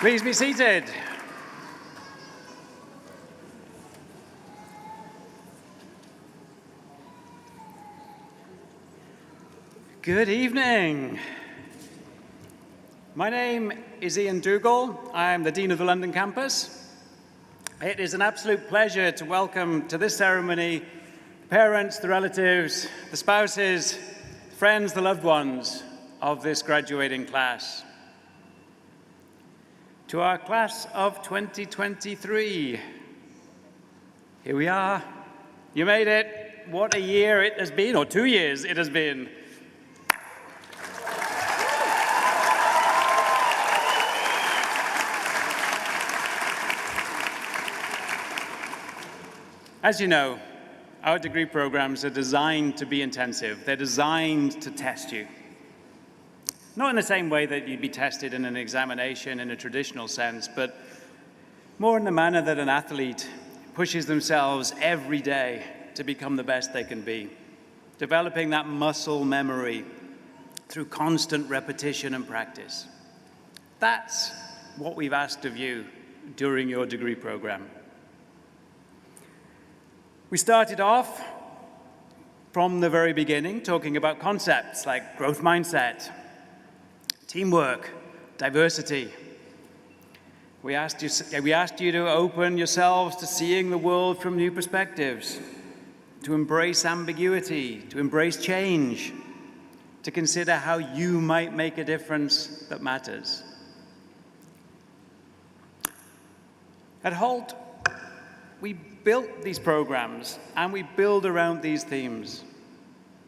Please be seated. Good evening. My name is Dougal. I'm the Dean of the London campus. It is an absolute pleasure to welcome to this ceremony the parents, the relatives, the spouses, the friends, the loved ones of this graduating class. To our class of 2023, here we are. You made it. What a year it has been, or 2 years it has been. As you know, our degree programs are designed to be intensive. They're designed to test you. Not in the same way that you'd be tested in an examination in a traditional sense, but more in the manner that an athlete pushes themselves every day to become the best they can be, developing that muscle memory through constant repetition and practice. That's what we've asked of you during your degree program. We started off from the very beginning talking about concepts like growth mindset, teamwork, diversity. We asked you to open yourselves to seeing the world from new perspectives, to embrace ambiguity, to embrace change, to consider how you might make a difference that matters. At Hult, we built these programs and we build around these themes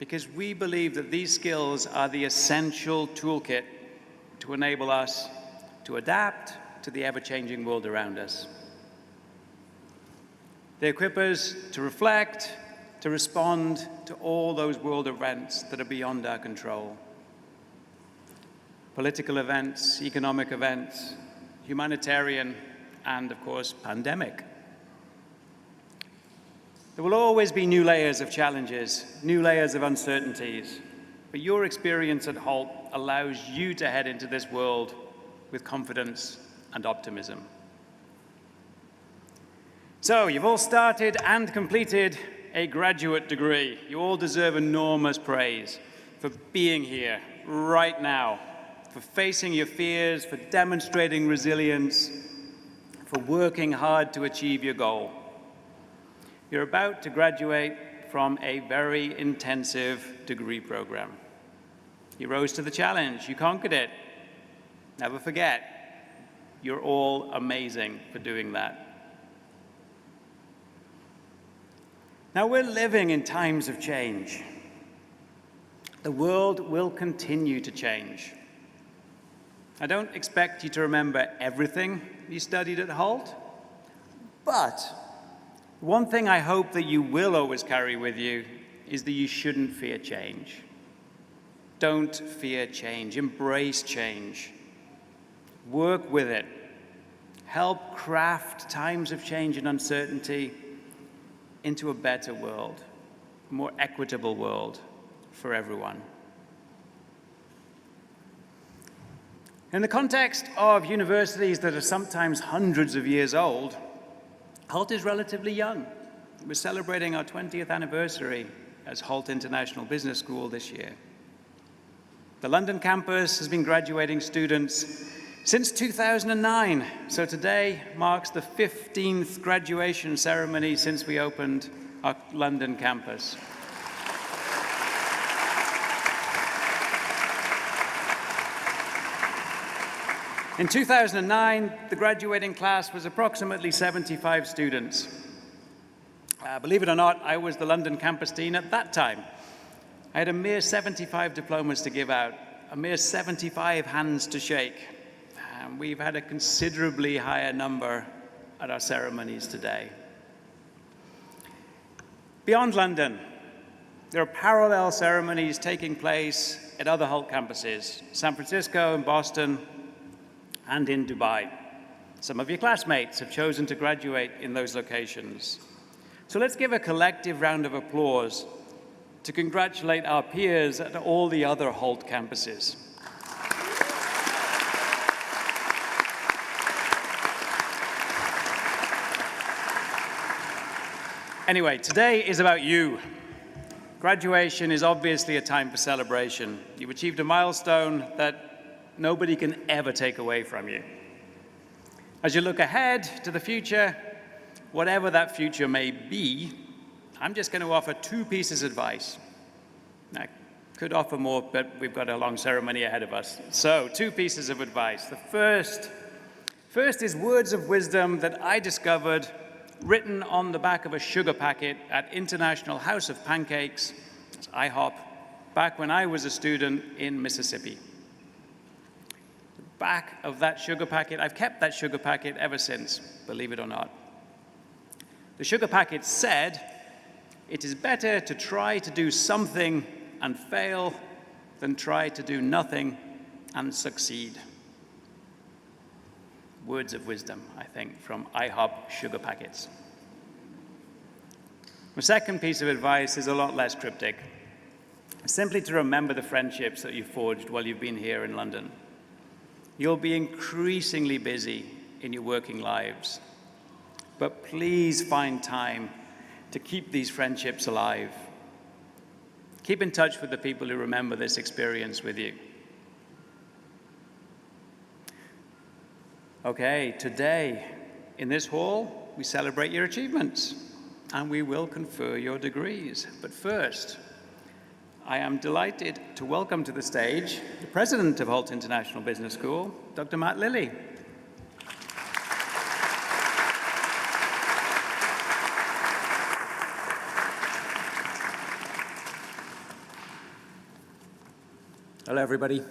because we believe that these skills are the essential toolkit to enable us to adapt to the ever-changing world around us. They equip us to reflect, to respond to all those world events that are beyond our control. Political events, economic events, humanitarian, and of course, pandemic. There will always be new layers of challenges, new layers of uncertainties, but your experience at Hult allows you to head into this world with confidence and optimism. So, you've all started and completed a graduate degree. You all deserve enormous praise for being here right now, for facing your fears, for demonstrating resilience, for working hard to achieve your goal. You're about to graduate from a very intensive degree program. You rose to the challenge, you conquered it. Never forget, you're all amazing for doing that. Now we're living in times of change. The world will continue to change. I don't expect you to remember everything you studied at Hult, but one thing I hope that you will always carry with you is that you shouldn't fear change. Don't fear change. Embrace change. Work with it. Help craft times of change and uncertainty into a better world, a more equitable world for everyone. In the context of universities that are sometimes hundreds of years old, Hult is relatively young. We're celebrating our 20th anniversary as Hult International Business School this year. The London campus has been graduating students since 2009, so today marks the 15th graduation ceremony since we opened our London campus. In 2009, the graduating class was approximately 75 students. Believe it or not, I was the London campus dean at that time. I had a mere 75 diplomas to give out, a mere 75 hands to shake. We've had a considerably higher number at our ceremonies today. Beyond London, there are parallel ceremonies taking place at other Hult campuses, San Francisco and Boston, and in Dubai. Some of your classmates have chosen to graduate in those locations. So let's give a collective round of applause to congratulate our peers at all the other Hult campuses. Anyway, today is about you. Graduation is obviously a time for celebration. You've achieved a milestone that nobody can ever take away from you. As you look ahead to the future, whatever that future may be, I'm just going to offer 2 pieces of advice. I could offer more, but we've got a long ceremony ahead of us. So, 2 pieces of advice. The first is words of wisdom that I discovered written on the back of a sugar packet at International House of Pancakes, that's IHOP, back when I was a student in Mississippi. The back of that sugar packet, I've kept that sugar packet ever since, believe it or not. The sugar packet said, "It is better to try to do something and fail than try to do nothing and succeed." Words of wisdom, I think, from IHOP sugar packets. My second piece of advice is a lot less cryptic. Simply to remember the friendships that you've forged while you've been here in London. You'll be increasingly busy in your working lives, but please find time to keep these friendships alive. Keep in touch with the people who remember this experience with you. Okay, today in this hall, we celebrate your achievements and we will confer your degrees. But first, I am delighted to welcome to the stage the president of Hult International Business School, Dr. Matt Lilley. Hello, everybody.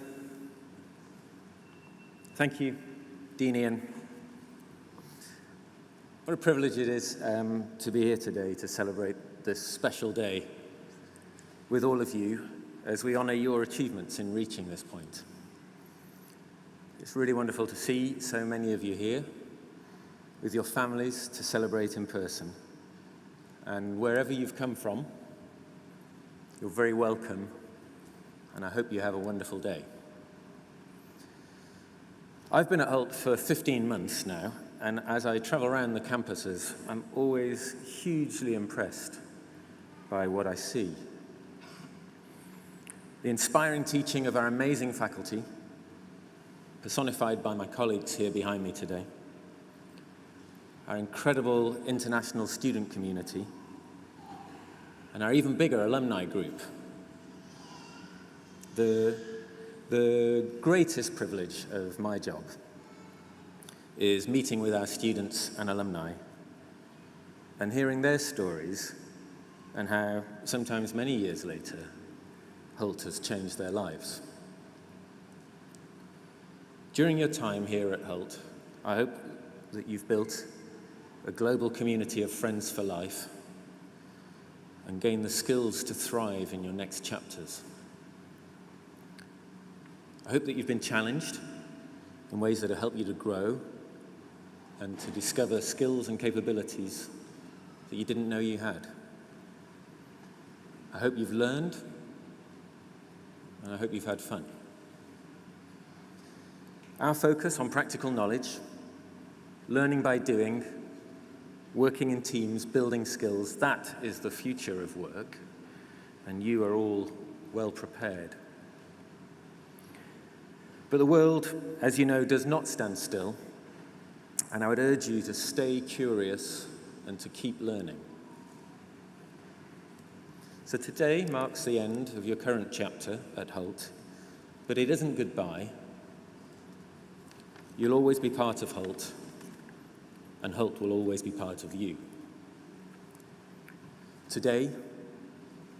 Thank you, Dean Ian. What a privilege it is to be here today to celebrate this special day with all of you as we honor your achievements in reaching this point. It's really wonderful to see so many of you here with your families to celebrate in person. And wherever you've come from, you're very welcome, and I hope you have a wonderful day. I've been at Hult for 15 months now, and as I travel around the campuses, I'm always hugely impressed by what I see. The inspiring teaching of our amazing faculty, personified by my colleagues here behind me today, our incredible international student community, and our even bigger alumni group. The greatest privilege of my job is meeting with our students and alumni and hearing their stories and how, sometimes many years later, Hult has changed their lives. During your time here at Hult, I hope that you've built a global community of friends for life and gained the skills to thrive in your next chapters. I hope that you've been challenged in ways that have helped you to grow and to discover skills and capabilities that you didn't know you had. I hope you've learned, and I hope you've had fun. Our focus on practical knowledge, learning by doing, working in teams, building skills, that is the future of work, and you are all well prepared. But the world, as you know, does not stand still, and I would urge you to stay curious and to keep learning. So today marks the end of your current chapter at Hult, but it isn't goodbye. You'll always be part of Hult, and Hult will always be part of you. Today,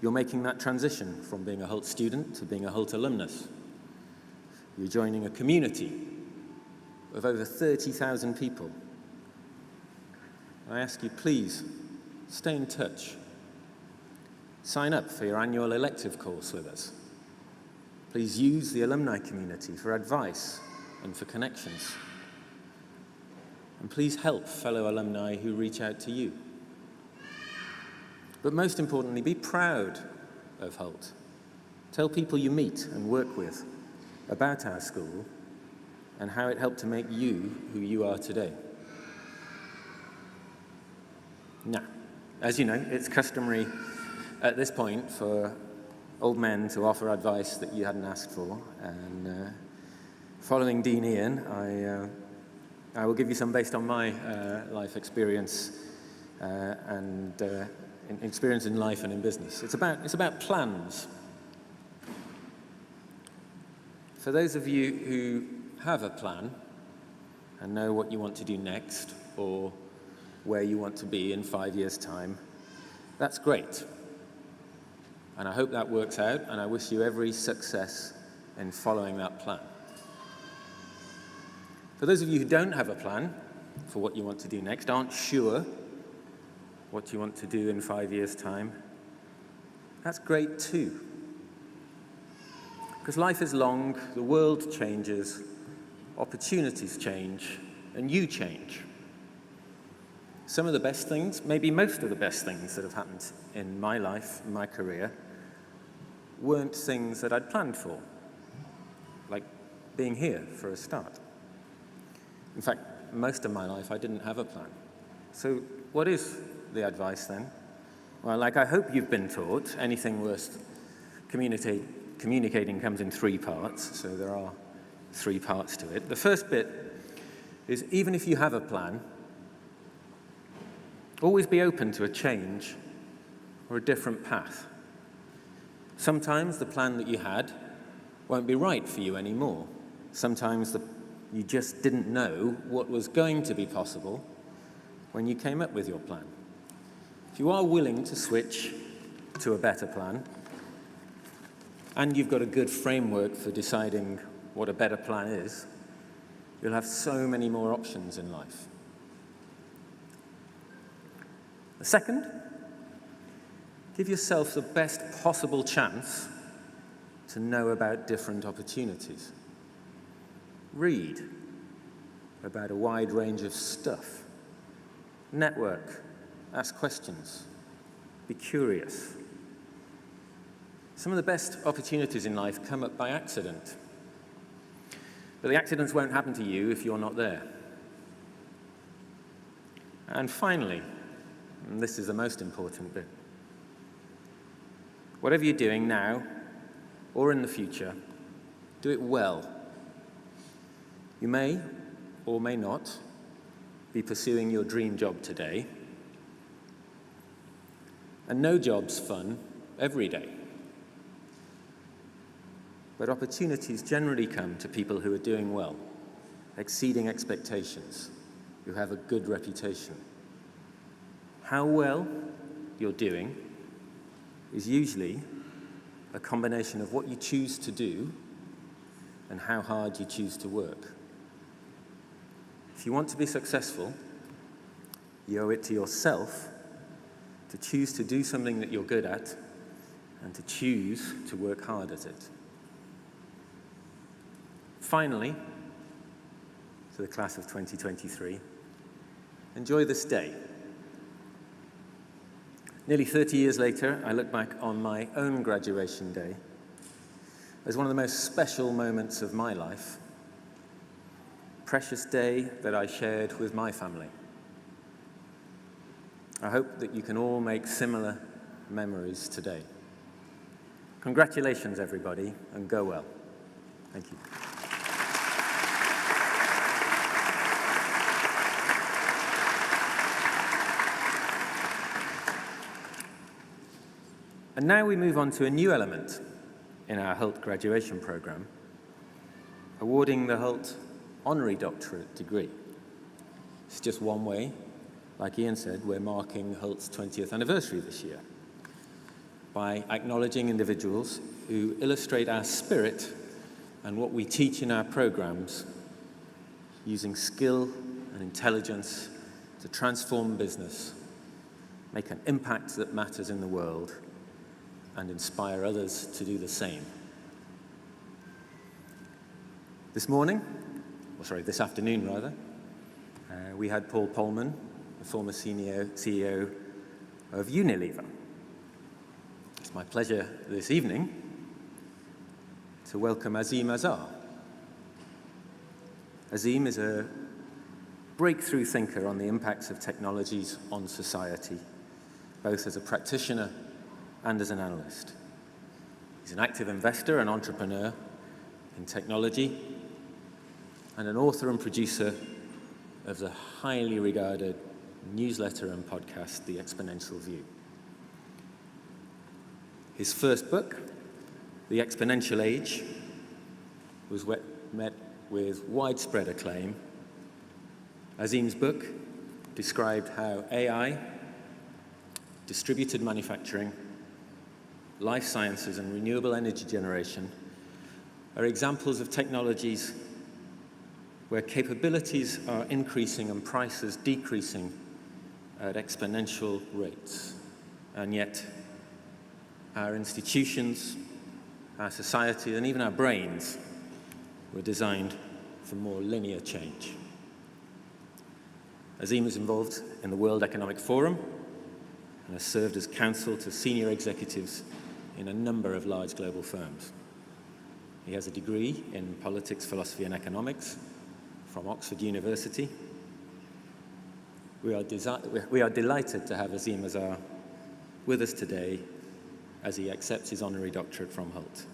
you're making that transition from being a Hult student to being a Hult alumnus. You're joining a community of over 30,000 people. I ask you, please, stay in touch. Sign up for your annual elective course with us. Please use the alumni community for advice and for connections. And please help fellow alumni who reach out to you. But most importantly, be proud of Hult. Tell people you meet and work with about our school and how it helped to make you who you are today. Now, As you know, it's customary at this point for old men to offer advice that you hadn't asked for. And following Dean Ian, I will give you some based on my life experience and experience in life and in business. It's about plans. For those of you who have a plan and know what you want to do next or where you want to be in 5 years' time, that's great. And I hope that works out, and I wish you every success in following that plan. For those of you who don't have a plan for what you want to do next, aren't sure what you want to do in 5 years' time, that's great too. Because life is long, the world changes, opportunities change, and you change. Some of the best things, maybe most of the best things that have happened in my life, my career, weren't things that I'd planned for, like being here for a start. In fact, most of my life I didn't have a plan. So what is the advice then? Well, like I hope you've been taught, anything worth communicating comes in 3 parts, so there are 3 parts to it. The first bit is, even if you have a plan, always be open to a change or a different path. Sometimes the plan that you had won't be right for you anymore. Sometimes you just didn't know what was going to be possible when you came up with your plan. If you are willing to switch to a better plan, and you've got a good framework for deciding what a better plan is, you'll have so many more options in life. The second, give yourself the best possible chance to know about different opportunities. Read about a wide range of stuff. Network, ask questions, be curious. Some of the best opportunities in life come up by accident. But the accidents won't happen to you if you're not there. And finally, and this is the most important bit, whatever you're doing now or in the future, do it well. You may or may not be pursuing your dream job today, and no job's fun every day. But opportunities generally come to people who are doing well, exceeding expectations, who have a good reputation. How well you're doing is usually a combination of what you choose to do and how hard you choose to work. If you want to be successful, you owe it to yourself to choose to do something that you're good at and to choose to work hard at it. Finally, to the class of 2023, enjoy this day. Nearly 30 years later, I look back on my own graduation day as one of the most special moments of my life. Precious day that I shared with my family. I hope that you can all make similar memories today. Congratulations, everybody, and go well. Thank you. And now we move on to a new element in our Hult graduation program, awarding the Hult Honorary Doctorate degree. It's just one way. Like Ian said, we're marking Hult's 20th anniversary this year by acknowledging individuals who illustrate our spirit and what we teach in our programs, using skill and intelligence to transform business, make an impact that matters in the world, and inspire others to do the same. This afternoon, we had Paul Polman, the former CEO of Unilever. It's my pleasure this evening to welcome Azeem Azhar. Azeem is a breakthrough thinker on the impacts of technologies on society, both as a practitioner and as an analyst. He's an active investor and entrepreneur in technology, and an author and producer of the highly regarded newsletter and podcast, The Exponential View. His first book, The Exponential Age, was met with widespread acclaim. Azeem's book described how AI, distributed manufacturing, life sciences, and renewable energy generation are examples of technologies where capabilities are increasing and prices decreasing at exponential rates. And yet, our institutions, our society, and even our brains were designed for more linear change. Azeem is involved in the World Economic Forum and has served as counsel to senior executives in a number of large global firms. He has a degree in politics, philosophy, and economics from Oxford University. We are delighted to have Azeem Azhar with us today as he accepts his honorary doctorate from Hult.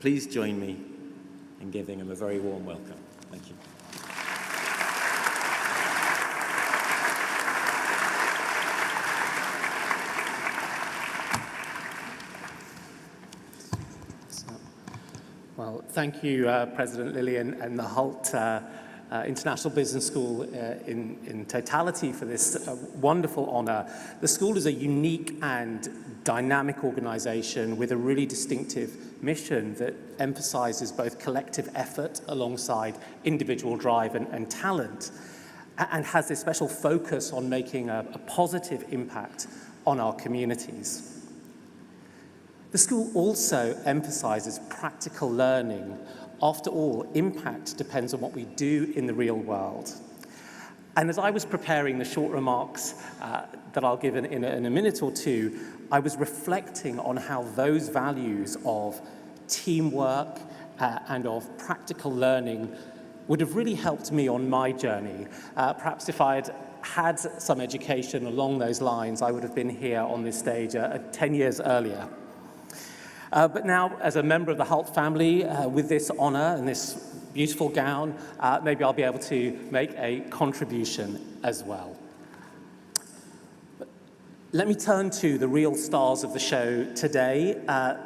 Please join me in giving him a very warm welcome. Thank you. Well, thank you, President Lilley and the Hult International Business School in totality for this wonderful honor. The school is a unique and dynamic organization with a really distinctive mission that emphasizes both collective effort alongside individual drive and talent, and has this special focus on making a positive impact on our communities. The school also emphasizes practical learning. After all, impact depends on what we do in the real world. And as I was preparing the short remarks that I'll give in a minute or two, I was reflecting on how those values of teamwork and of practical learning would have really helped me on my journey. Perhaps if I had some education along those lines, I would have been here on this stage 10 years earlier. But now, as a member of the Hult family, with this honor and this beautiful gown, maybe I'll be able to make a contribution as well. But let me turn to the real stars of the show today,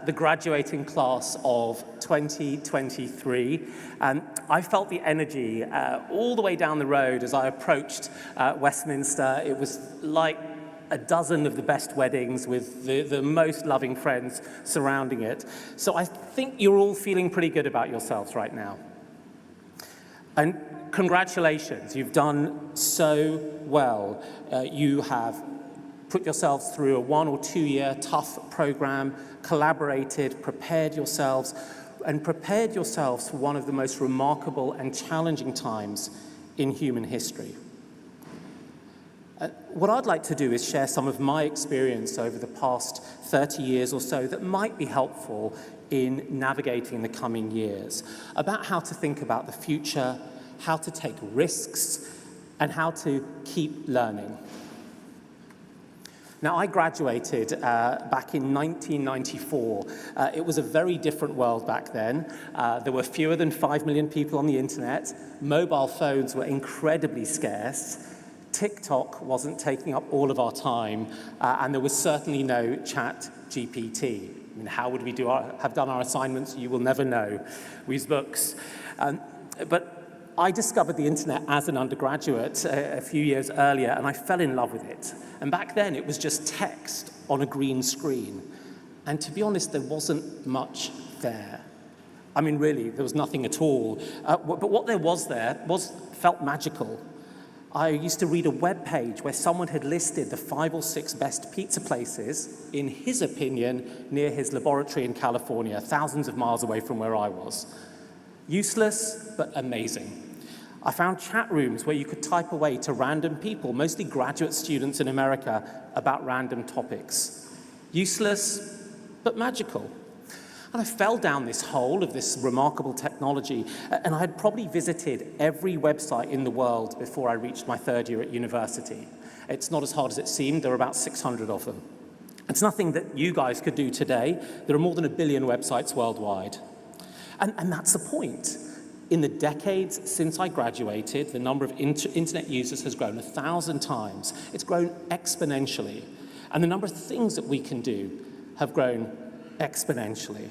the graduating class of 2023. I felt the energy all the way down the road as I approached Westminster. It was like a dozen of the best weddings with the most loving friends surrounding it. So I think you're all feeling pretty good about yourselves right now. And congratulations, you've done so well. You have put yourselves through a 1 or 2 year tough program, collaborated, prepared yourselves for one of the most remarkable and challenging times in human history. What I'd like to do is share some of my experience over the past 30 years or so that might be helpful in navigating the coming years, about how to think about the future, how to take risks, and how to keep learning. Now, I graduated back in 1994. It was a very different world back then. There were fewer than 5 million people on the internet. Mobile phones were incredibly scarce. TikTok wasn't taking up all of our time, and there was certainly no Chat GPT. I mean, how would we have done our assignments? You will never know. We used books. But I discovered the internet as an undergraduate a few years earlier, and I fell in love with it. And back then, it was just text on a green screen. And to be honest, there wasn't much there. I mean, really, there was nothing at all. But what there was felt magical. I used to read a web page where someone had listed the 5 or 6 best pizza places, in his opinion, near his laboratory in California, thousands of miles away from where I was. Useless, but amazing. I found chat rooms where you could type away to random people, mostly graduate students in America, about random topics. Useless, but magical. And I fell down this hole of this remarkable technology, and I had probably visited every website in the world before I reached my third year at university. It's not as hard as it seemed. There are about 600 of them. It's nothing that you guys could do today. There are more than 1 billion websites worldwide. And that's the point. In the decades since I graduated, the number of internet users has grown 1,000 times. It's grown exponentially. And the number of things that we can do have grown exponentially.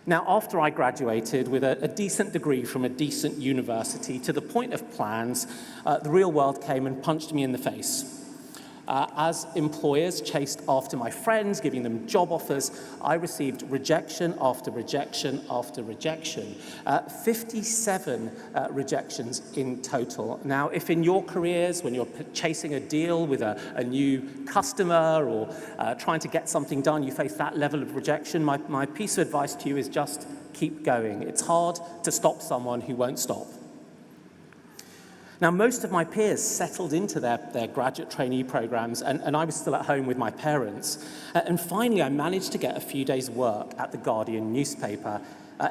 Now, after I graduated with a decent degree from a decent university, to the point of plans, the real world came and punched me in the face. As employers chased after my friends, giving them job offers, I received rejection after rejection after rejection. 57 rejections in total. Now, if in your careers, when you're chasing a deal with a new customer or trying to get something done, you face that level of rejection, my piece of advice to you is just keep going. It's hard to stop someone who won't stop. Now, most of my peers settled into their graduate trainee programs, and I was still at home with my parents. And finally, I managed to get a few days' work at the Guardian newspaper,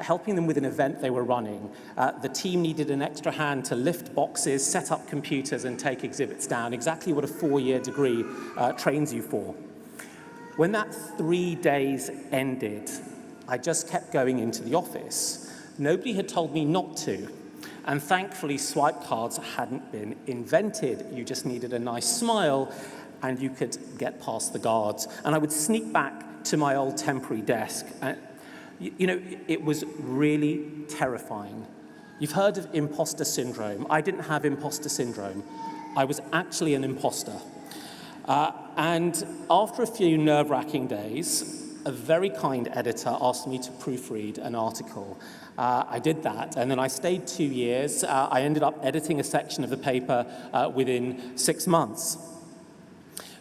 helping them with an event they were running. The team needed an extra hand to lift boxes, set up computers, and take exhibits down, exactly what a 4-year degree trains you for. When that 3 days ended, I just kept going into the office. Nobody had told me not to. And thankfully, swipe cards hadn't been invented. You just needed a nice smile, and you could get past the guards. And I would sneak back to my old temporary desk. You know, it was really terrifying. You've heard of imposter syndrome. I didn't have imposter syndrome. I was actually an imposter. And after a few nerve-wracking days, a very kind editor asked me to proofread an article. I did that, and then I stayed 2 years. I ended up editing a section of the paper within 6 months.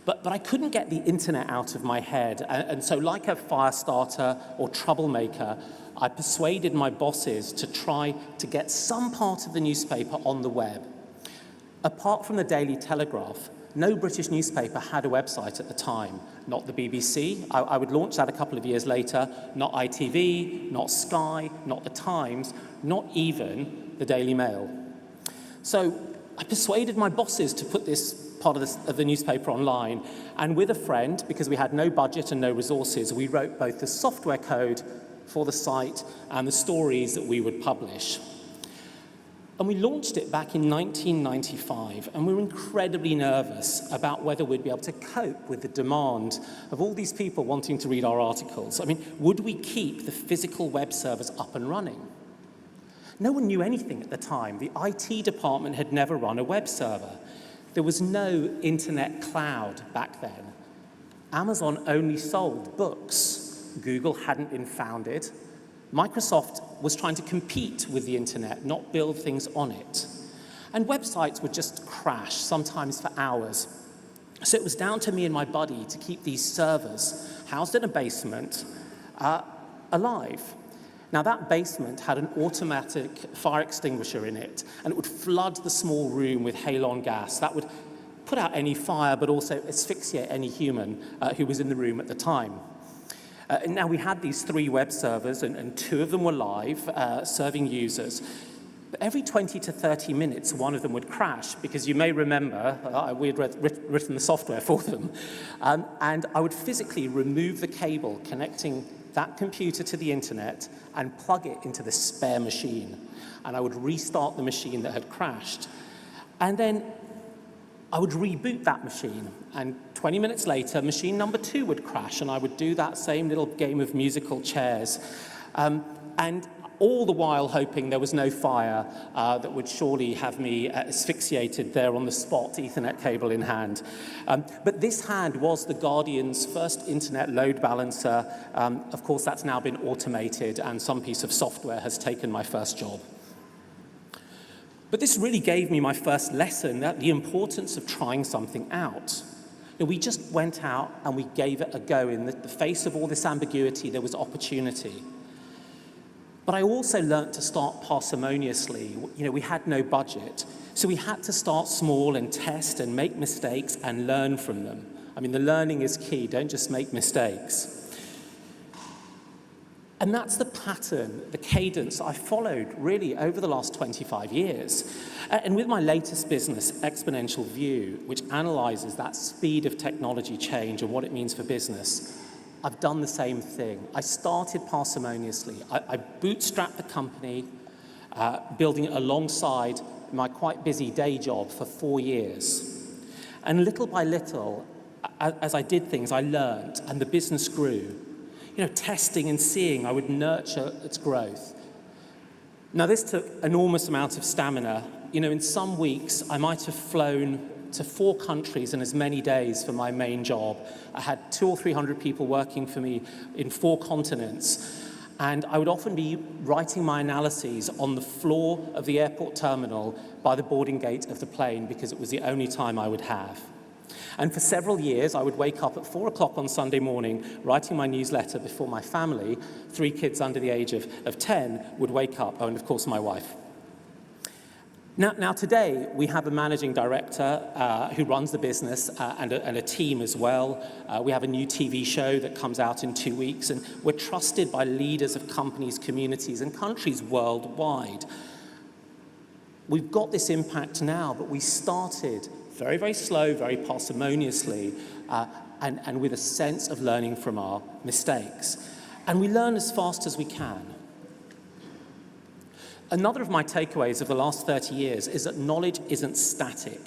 But I couldn't get the internet out of my head, and so like a fire starter or troublemaker, I persuaded my bosses to try to get some part of the newspaper on the web. Apart from the Daily Telegraph, no British newspaper had a website at the time. Not the BBC. I would launch that a couple of years later. Not ITV, not Sky, not The Times, not even the Daily Mail. So I persuaded my bosses to put this part of the newspaper online. And with a friend, because we had no budget and no resources, we wrote both the software code for the site and the stories that we would publish. And we launched it back in 1995, and we were incredibly nervous about whether we'd be able to cope with the demand of all these people wanting to read our articles. I mean, would we keep the physical web servers up and running? No one knew anything at the time. The IT department had never run a web server. There was no internet cloud back then. Amazon only sold books. Google hadn't been founded. Microsoft was trying to compete with the internet, not build things on it. And websites would just crash, sometimes for hours. So it was down to me and my buddy to keep these servers, housed in a basement, alive. Now, that basement had an automatic fire extinguisher in it, and it would flood the small room with halon gas. That would put out any fire, but also asphyxiate any human who was in the room at the time. Now, we had these 3 web servers, and 2 of them were live, serving users. But every 20 to 30 minutes, one of them would crash, because you may remember, we had written the software for them. And I would physically remove the cable connecting that computer to the internet and plug it into the spare machine. And I would restart the machine that had crashed. And then I would reboot that machine, and 20 minutes later, machine number 2 would crash, and I would do that same little game of musical chairs. And all the while hoping there was no fire that would surely have me asphyxiated there on the spot, Ethernet cable in hand. But this hand was the Guardian's first internet load balancer. Of course, that's now been automated, and some piece of software has taken my first job. But this really gave me my first lesson, that the importance of trying something out. We just went out and we gave it a go. In the face of all this ambiguity, there was opportunity. But I also learned to start parsimoniously. We had no budget, so we had to start small and test and make mistakes and learn from them. I mean, the learning is key. Don't just make mistakes. And that's the pattern, the cadence I've followed really over the last 25 years. And with my latest business, Exponential View, which analyzes that speed of technology change and what it means for business, I've done the same thing. I started parsimoniously. I bootstrapped the company, building it alongside my quite busy day job for 4 years. And little by little, as I did things, I learned, and the business grew. Testing and seeing, I would nurture its growth. Now, this took enormous amounts of stamina. In some weeks, I might have flown to 4 countries in as many days for my main job. I had 200 or 300 people working for me in 4 continents. And I would often be writing my analyses on the floor of the airport terminal by the boarding gate of the plane because it was the only time I would have. And for several years, I would wake up at 4 o'clock on Sunday morning, writing my newsletter before my family, 3 kids under the age of 10, would wake up, and of course my wife. Now today, we have a managing director who runs the business and a team as well. We have a new TV show that comes out in 2 weeks, and we're trusted by leaders of companies, communities, and countries worldwide. We've got this impact now, but we started very, very slow, very parsimoniously, and with a sense of learning from our mistakes. And we learn as fast as we can. Another of my takeaways of the last 30 years is that knowledge isn't static.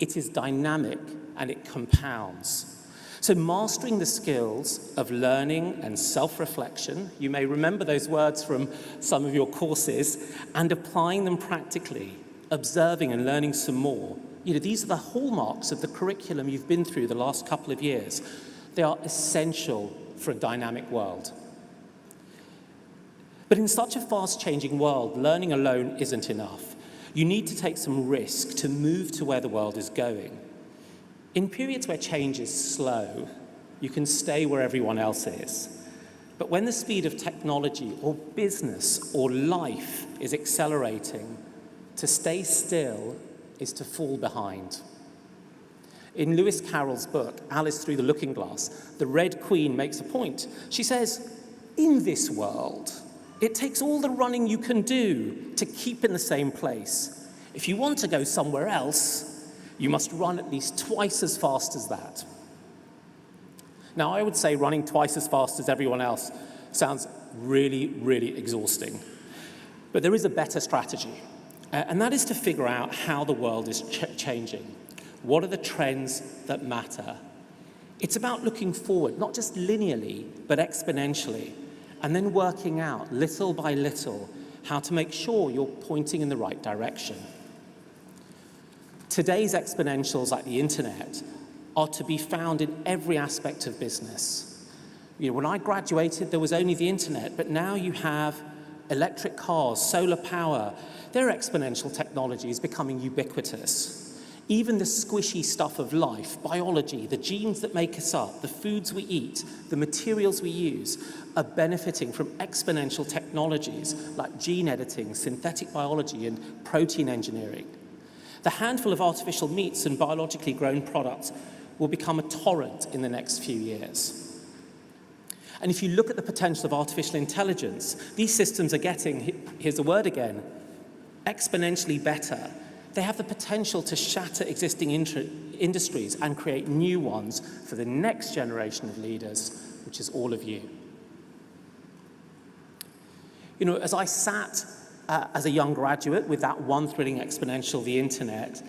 It is dynamic, and it compounds. So mastering the skills of learning and self-reflection, you may remember those words from some of your courses, and applying them practically, observing and learning some more. These are the hallmarks of the curriculum you've been through the last couple of years. They are essential for a dynamic world. But in such a fast-changing world, learning alone isn't enough. You need to take some risk to move to where the world is going. In periods where change is slow, you can stay where everyone else is. But when the speed of technology or business or life is accelerating, to stay still is to fall behind. In Lewis Carroll's book, Alice Through the Looking Glass, the Red Queen makes a point. She says, in this world, it takes all the running you can do to keep in the same place. If you want to go somewhere else, you must run at least twice as fast as that. Now, I would say running twice as fast as everyone else sounds really, really exhausting. But there is a better strategy. And that is to figure out how the world is changing. What are the trends that matter? It's about looking forward, not just linearly, but exponentially, and then working out, little by little, how to make sure you're pointing in the right direction. Today's exponentials, like the internet, are to be found in every aspect of business. When I graduated, there was only the internet, but now you have electric cars, solar power. They're exponential technologies becoming ubiquitous. Even the squishy stuff of life, biology, the genes that make us up, the foods we eat, the materials we use, are benefiting from exponential technologies like gene editing, synthetic biology, and protein engineering. The handful of artificial meats and biologically grown products will become a torrent in the next few years. And if you look at the potential of artificial intelligence, these systems are getting, here's the word again, exponentially better. They have the potential to shatter existing industries and create new ones for the next generation of leaders, which is all of you. As I sat as a young graduate with that one thrilling exponential, the internet,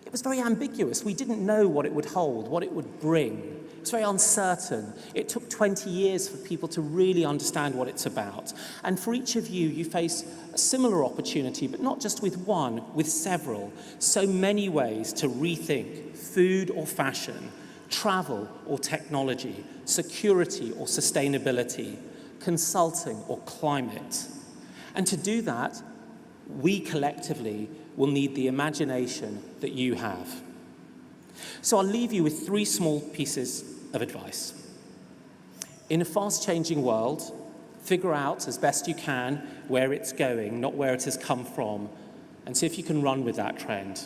it was very ambiguous. We didn't know what it would hold, what it would bring. It's very uncertain. It took 20 years for people to really understand what it's about. And for each of you, you face a similar opportunity, but not just with one, with several. So many ways to rethink food or fashion, travel or technology, security or sustainability, consulting or climate. And to do that, we collectively will need the imagination that you have. So I'll leave you with 3 small pieces of advice. In a fast-changing world, figure out as best you can where it's going, not where it has come from, and see if you can run with that trend.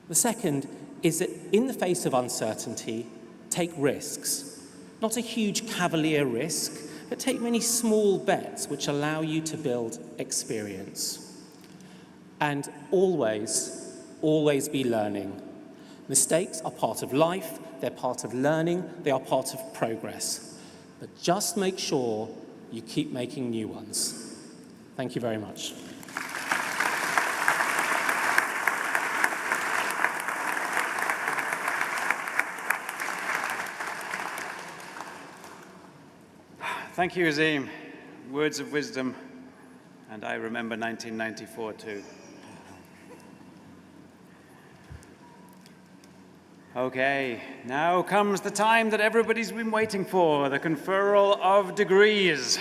The second is that in the face of uncertainty, take risks. Not a huge cavalier risk, but take many small bets which allow you to build experience. And always, always be learning. Mistakes are part of life, they're part of learning, they are part of progress. But just make sure you keep making new ones. Thank you very much. Thank you, Azeem. Words of wisdom, and I remember 1994 too. Okay, now comes the time that everybody's been waiting for, the conferral of degrees.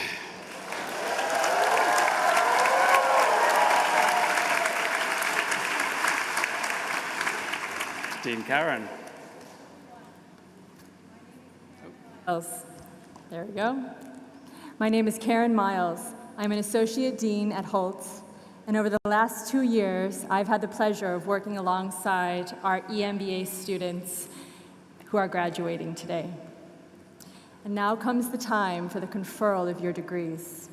Dean Karen. There we go. My name is Karen Miles. I'm an associate dean at Hult, and over the last 2 years, I've had the pleasure of working alongside our EMBA students who are graduating today. And now comes the time for the conferral of your degrees.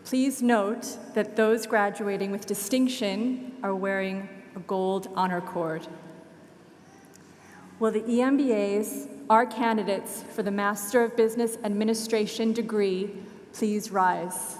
Please note that those graduating with distinction are wearing a gold honor cord. Will the EMBAs, our candidates for the Master of Business Administration degree, please rise?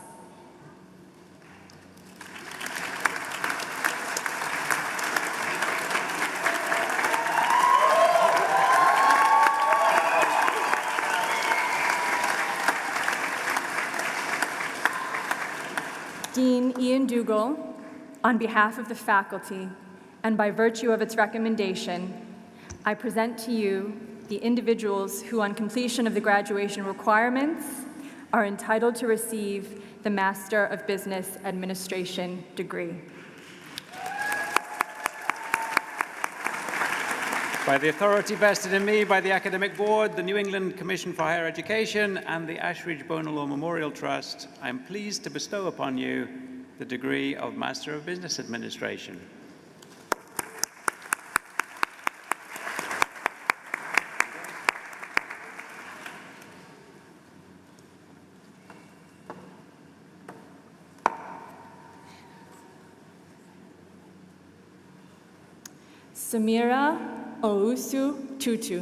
Dean Ian Dougal, on behalf of the faculty and by virtue of its recommendation, I present to you the individuals who, on completion of the graduation requirements, are entitled to receive the Master of Business Administration degree. By the authority vested in me by the Academic Board, the New England Commission for Higher Education, and the Ashridge Bonelaw Memorial Trust, I am pleased to bestow upon you the degree of Master of Business Administration. Samera Owusu-Tutu.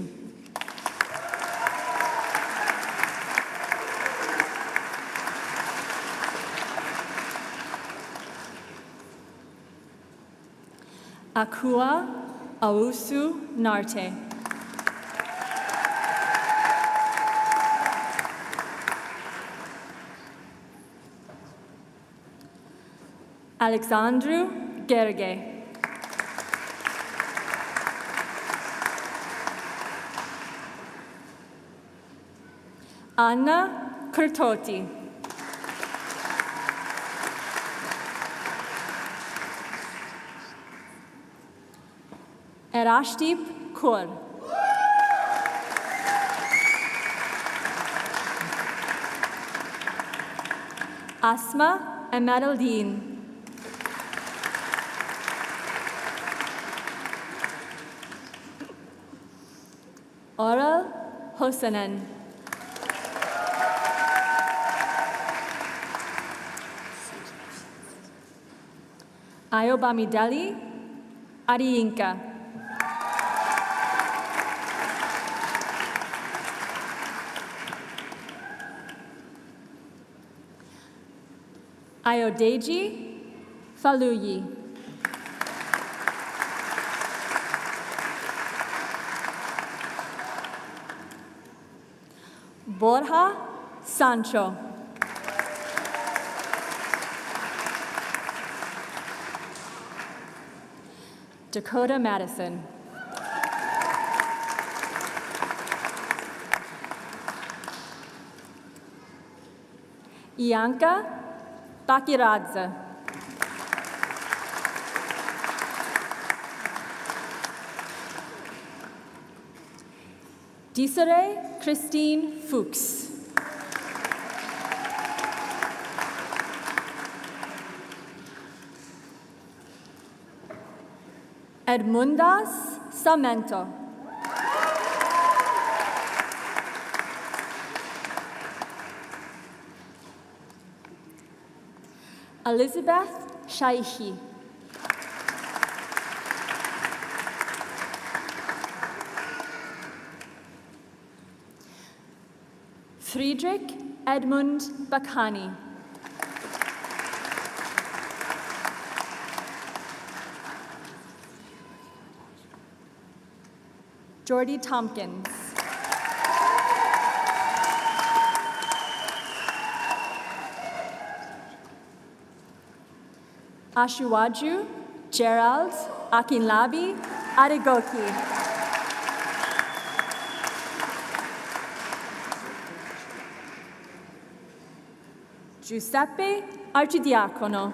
Akua Owusu-Narte. Alexandru Gerge. Anna Kurtoti. Erashtip Kur. Asma Emeraldine. Oral Hosanen. Ayobamideli Adiyinka. Ayodeji Faluyi. Borja Sancho. Dakota Madison. Ianka Bakiradze. Desiree Christine Fuchs. Edmundas Samento. Elizabeth Shaihi. Friedrich Edmund Bakani. Jordy Tompkins. Ashiwaju Gerald Akinlabi Adegoki. Giuseppe Arcidiacono.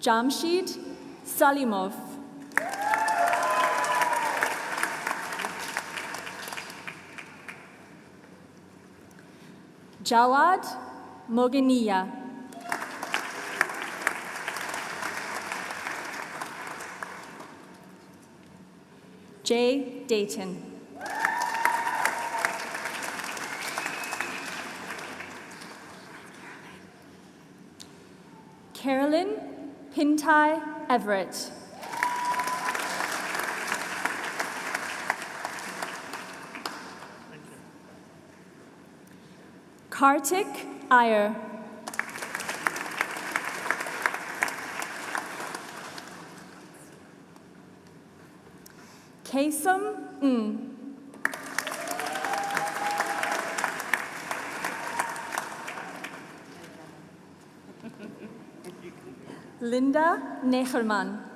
Jamshid Salimov. Jawad Mogenia. Jay Dayton. Carolyn Pintai Everett. Kartik Iyer. Kaysum Ng. Linda Necherman.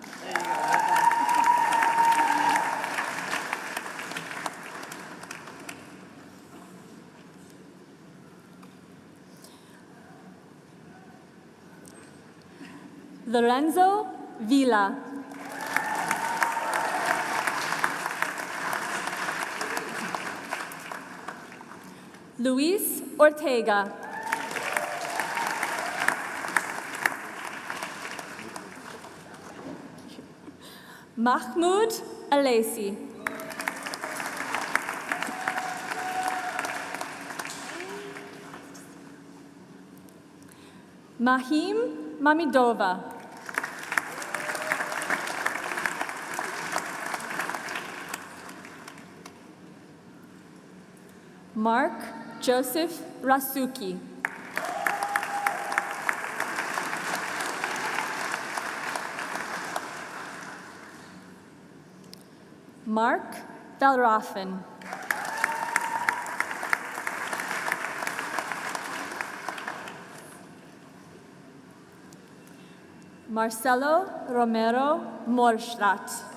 Lorenzo Vila. Luis Ortega. Mahmoud Alesi. Mahim Mamidova. Mark Joseph Rasuki. Mark Valraffen. Marcelo Romero Morstrat.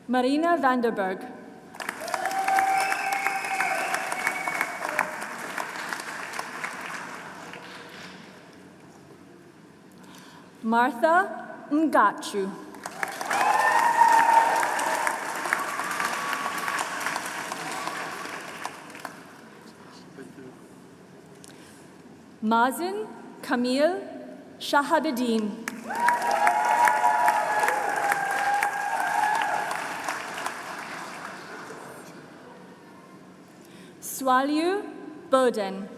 Marina Vanderberg. Martha Ngachu. Mazin Kamil Shahabuddin. Swalyu Boden.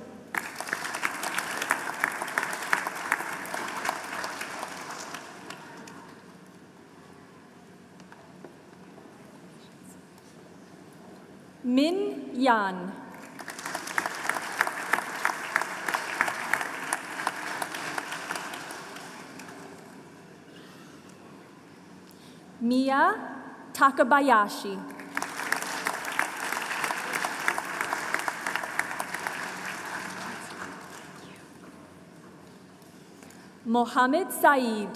Min Yan. Mia Takabayashi. Mohammed Saeed.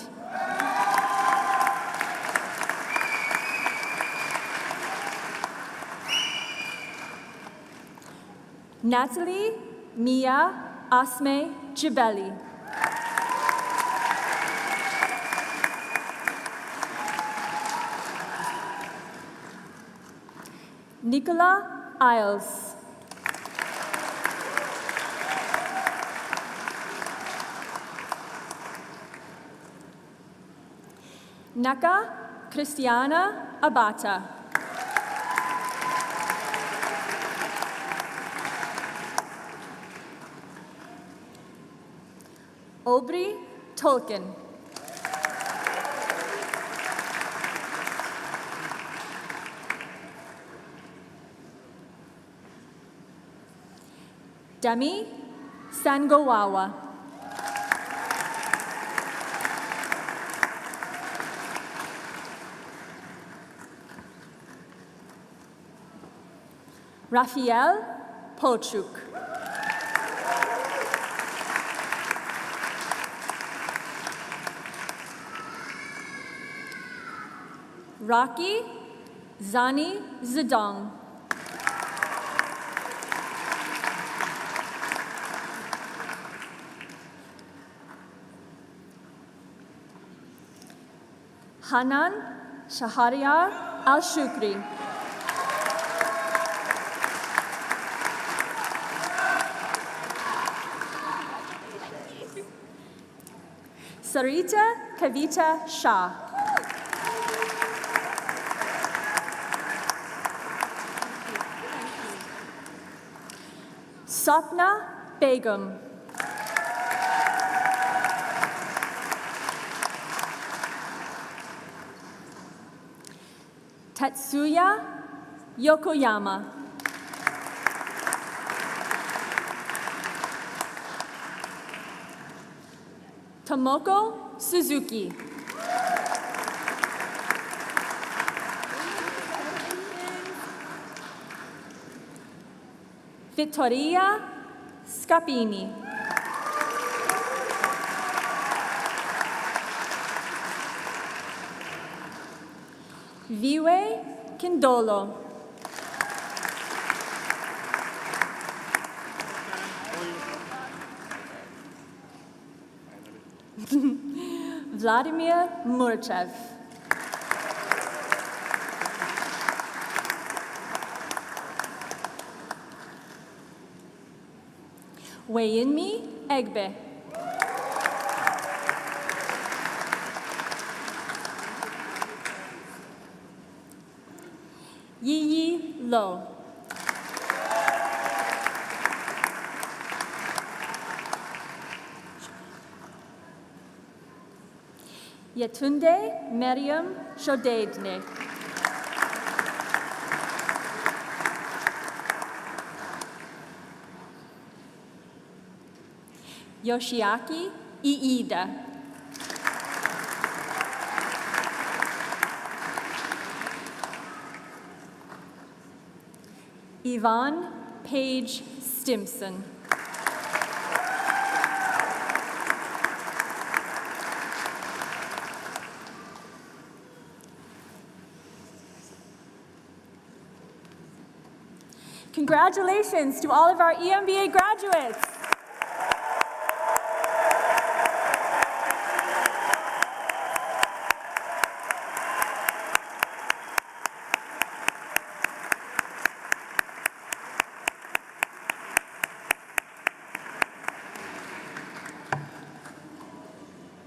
Natalie Mia Asme Jibeli. Nicola Isles. Neka Christiana Abata. Aubrey Tolkien. Demi Sangowawa. Raphael Polchuk. Rocky Zani Zedong. Hanan Shahariar Al-Shukri. Sarita Kavita Shah. Sapna Begum. Tetsuya Yokoyama. Tomoko Suzuki. Vittoria Scapini. Viwe Kindolo. Vladimir Murchev. Weyinmi Egbe. Yiyi Lo. Yetunde Miriam Shodeidne. Yoshiaki Iida. Yvonne Page Stimson. Congratulations to all of our EMBA graduates.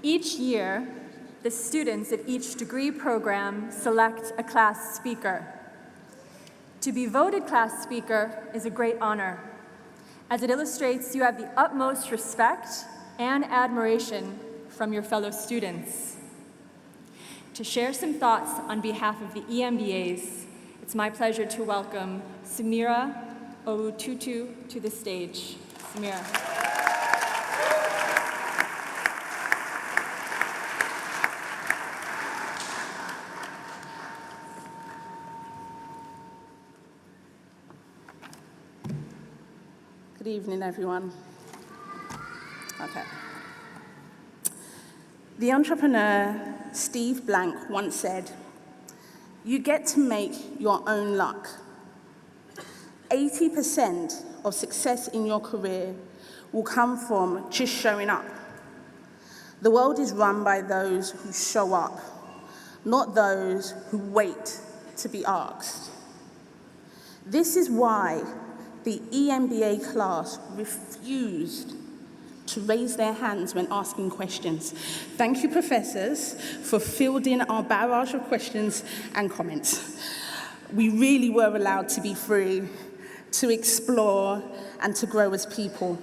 Each year, the students of each degree program select a class speaker. To be voted class speaker is a great honor, as it illustrates you have the utmost respect and admiration from your fellow students. To share some thoughts on behalf of the EMBAs, it's my pleasure to welcome Samera Owusu-Tutu to the stage. Samera. Good evening, everyone. Okay. The entrepreneur Steve Blank once said, "You get to make your own luck. 80% of success in your career will come from just showing up. The world is run by those who show up, not those who wait to be asked." This is why the EMBA class refused to raise their hands when asking questions. Thank you, professors, for fielding our barrage of questions and comments. We really were allowed to be free, to explore, and to grow as people.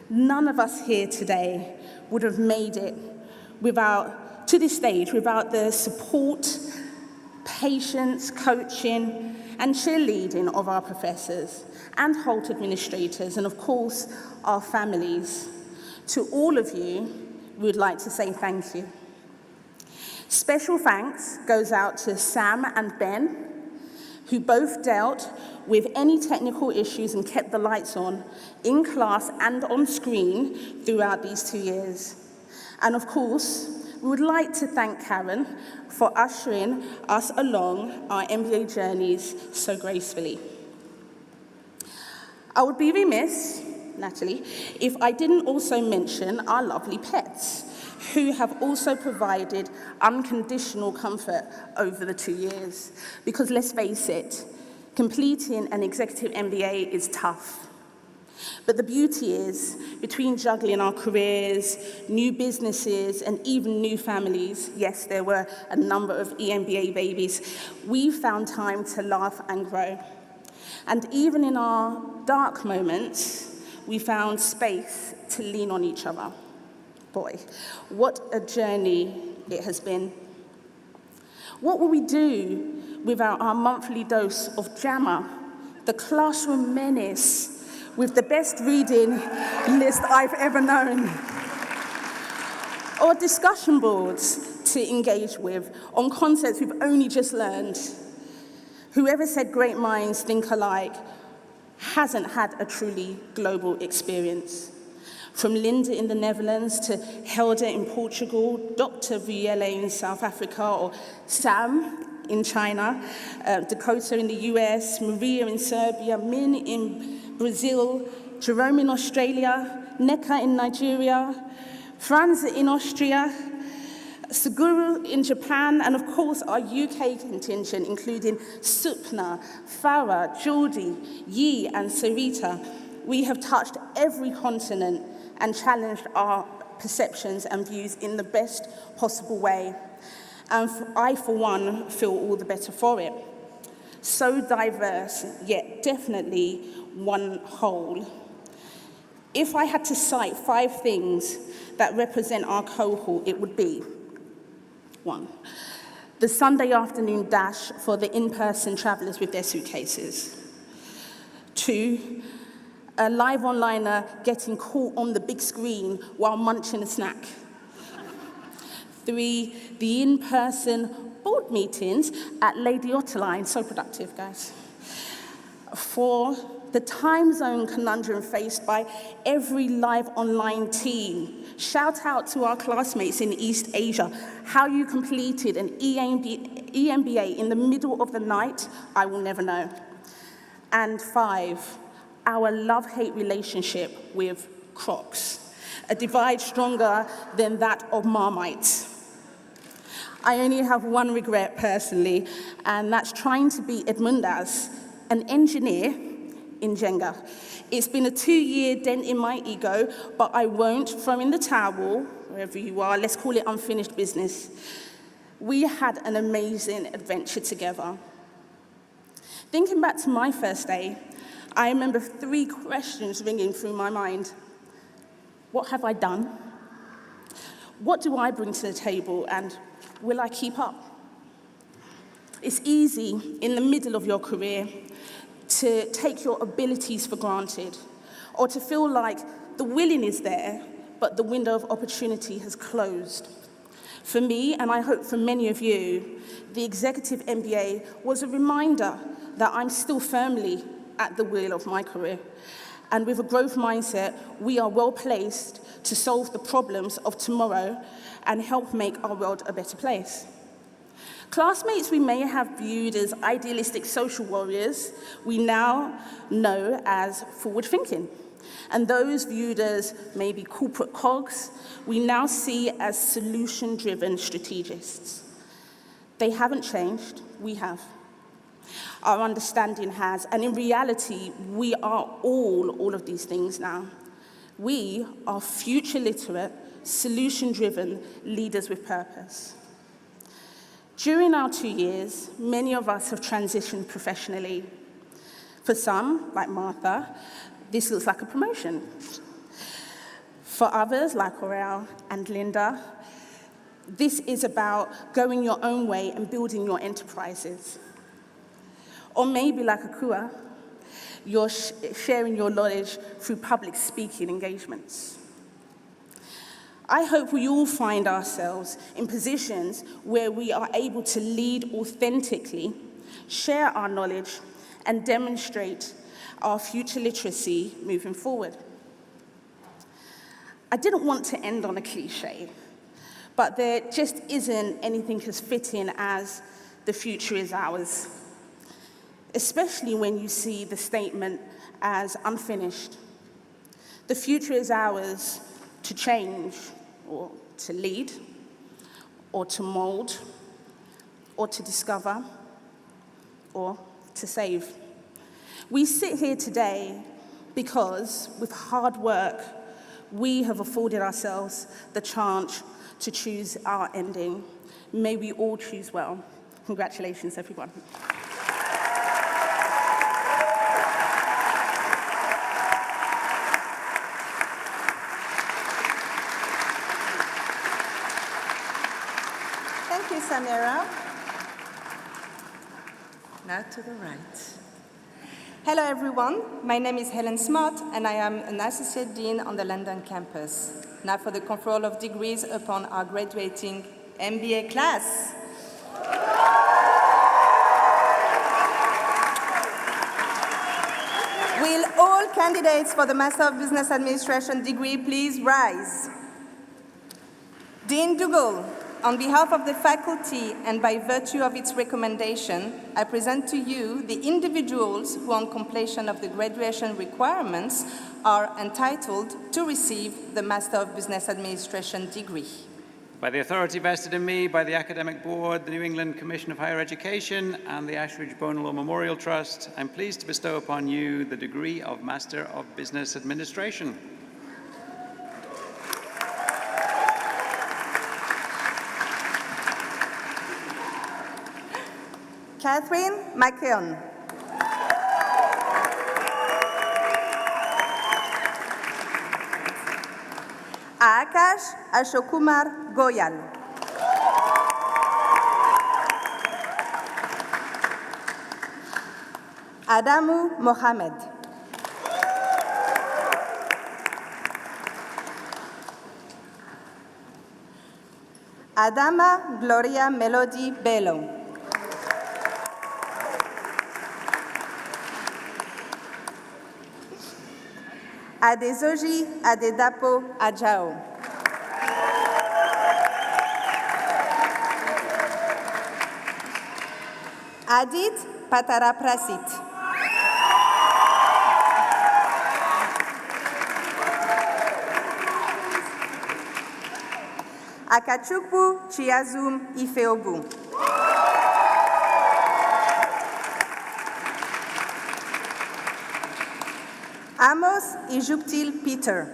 None of us here today would have made it to this stage without the support, patience, coaching, and cheerleading of our professors and Hult administrators, and of course, our families. To all of you, we would like to say thank you. Special thanks goes out to Sam and Ben, who both dealt with any technical issues and kept the lights on in class and on screen throughout these 2 years. And of course, we would like to thank Karen for ushering us along our MBA journeys so gracefully. I would be remiss, Natalie, if I didn't also mention our lovely pets, who have also provided unconditional comfort over the 2 years. Because let's face it, completing an executive MBA is tough. But the beauty is, between juggling our careers, new businesses, and even new families, yes, there were a number of EMBA babies, we found time to laugh and grow. And even in our dark moments, we found space to lean on each other. Boy, what a journey it has been. What will we do without our monthly dose of JAMA, the classroom menace, with the best reading list I've ever known? Or discussion boards to engage with on concepts we've only just learned. Whoever said great minds think alike hasn't had a truly global experience. From Linda in the Netherlands to Helder in Portugal, Dr. Vielle in South Africa, or Sam in China, Dakota in the US, Maria in Serbia, Min in Brazil, Jerome in Australia, Neka in Nigeria, Franz in Austria, Suguru in Japan, and of course our UK contingent, including Supna, Farah, Geordie, Yi, and Sarita. We have touched every continent and challenged our perceptions and views in the best possible way. And I, for one, feel all the better for it. So diverse, yet definitely one whole. If I had to cite 5 things that represent our cohort, it would be: 1, the Sunday afternoon dash for the in-person travelers with their suitcases. 2, a live onliner getting caught on the big screen while munching a snack. 3, the in-person board meetings at Lady Otterline, so productive, guys. 4, the time zone conundrum faced by every live online team. Shout out to our classmates in East Asia. How you completed an EMBA in the middle of the night, I will never know. And 5, our love-hate relationship with Crocs, a divide stronger than that of Marmite. I only have one regret personally, and that's trying to be Edmundas, an engineer in Jenga. It's been a 2-year dent in my ego, but I won't throw in the towel, wherever you are. Let's call it unfinished business. We had an amazing adventure together. Thinking back to my first day, I remember 3 questions ringing through my mind. What have I done? What do I bring to the table, and will I keep up? It's easy in the middle of your career to take your abilities for granted, or to feel like the willing is there, but the window of opportunity has closed. For me, and I hope for many of you, the Executive MBA was a reminder that I'm still firmly at the wheel of my career. And with a growth mindset, we are well placed to solve the problems of tomorrow and help make our world a better place. Classmates we may have viewed as idealistic social warriors, we now know as forward-thinking. And those viewed as maybe corporate cogs, we now see as solution-driven strategists. They haven't changed, we have. Our understanding has, and in reality, we are all of these things now. We are future literate, solution-driven leaders with purpose. During our 2 years, many of us have transitioned professionally. For some, like Martha, this looks like a promotion. For others, like Aurel and Linda, this is about going your own way and building your enterprises. Or maybe like Akua, you're sharing your knowledge through public speaking engagements. I hope we all find ourselves in positions where we are able to lead authentically, share our knowledge, and demonstrate our future literacy moving forward. I didn't want to end on a cliche, but there just isn't anything as fitting as the future is ours, especially when you see the statement as unfinished. The future is ours to change, or to lead, or to mold, or to discover, or to save. We sit here today because, with hard work, we have afforded ourselves the chance to choose our ending. May we all choose well. Congratulations, everyone. Thank you, Samera. Now to the right. Hello, everyone. My name is Helene Smart, and I am an Associate Dean on the London campus. Now for the Conferral of Degrees upon our graduating MBA class. Will all candidates for the Master of Business Administration degree please rise? Dean Dougal, on behalf of the faculty and by virtue of its recommendation, I present to you the individuals who, on completion of the graduation requirements, are entitled to receive the Master of Business Administration degree. By the authority vested in me by the Academic Board, the New England Commission of Higher Education, and the Ashridge Bonelaw Memorial Trust, I'm pleased to bestow upon you the degree of Master of Business Administration. Katherine, McKeon. Akash Ashokumar Goyal. Adamu Mohamed. Adama Gloria Melody Bello. Adezoji Adedapo Ajao. Adit Patara Prasit. Akachukwu Chiazum Ifeogu. Amos Ijuptil Peter.